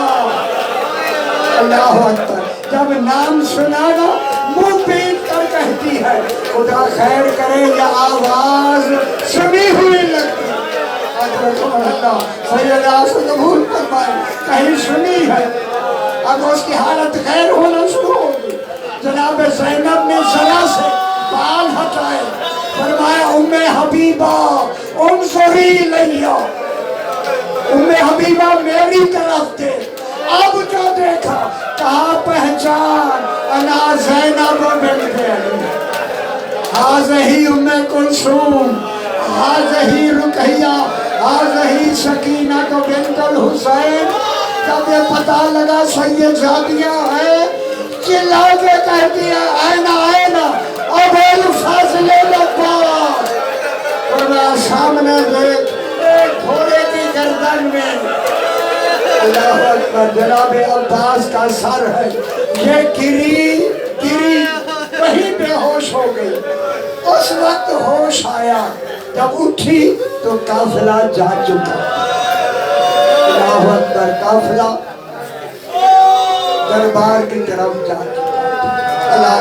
اللہ اکبر. جب نام سنا نا منہ پیٹ کر کہتی ہے خدا خیر کرے یہ آواز سنی ہوئی لگتی. اللہ سیدہ سے قبول فرمائے. کہیں سنی ہے. اب اس کی حالت خیر ہونا شروع ہوگی. جناب زینب نے ذرا سے بال ہٹائے فرمایا ام حبیبہ انظری لیا. ام حبیبہ میری طرف دے. اب جو دیکھا کہا پہچان انا زینب بنت علی. ہاذہی ام کلثوم ہاذہی رقیہ ہاذہی سکینہ بنت الحسین. جب یہ پتہ لگا سید زادیہ ہے چلا کے کہہ دیا اینا اینا ابو الفضل العباس. اور میں سامنے دیکھ ایک گھوڑے کی گردن میں اللہ اکبر جناب عباس کا سر ہے. یہ گری وہیں بے ہوش ہو گئی. اس وقت ہوش آیا جب اٹھی تو قافلہ جا چکا. اللہ اکبر. قافلہ دربار کی طرف جا چکا. اللہ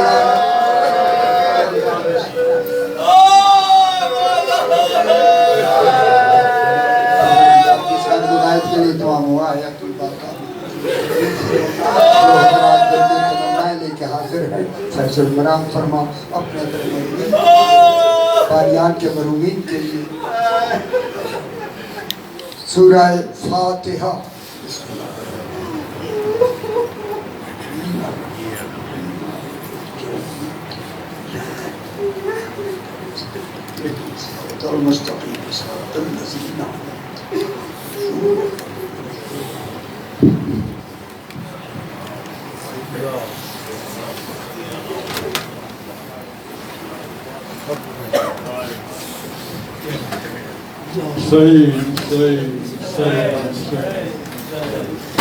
کے لیے دعا ہوا ہے لے کے حاضر ہے. فیصل مرام فرما اپنے درمیان باریان کے مرومین کے لیے سورہ فاتحہ. المستقيم صراط الذين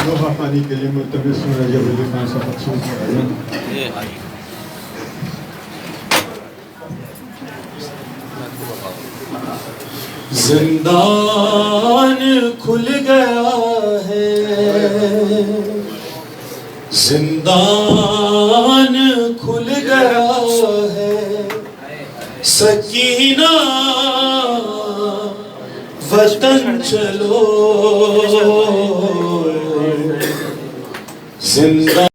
لوحہ پانی کے لیے ملتمس سورہ جبل خان سے مخصوص زندان کھل گیا ہے زندان کھل گیا ہے سکینہ وطن چلو زندان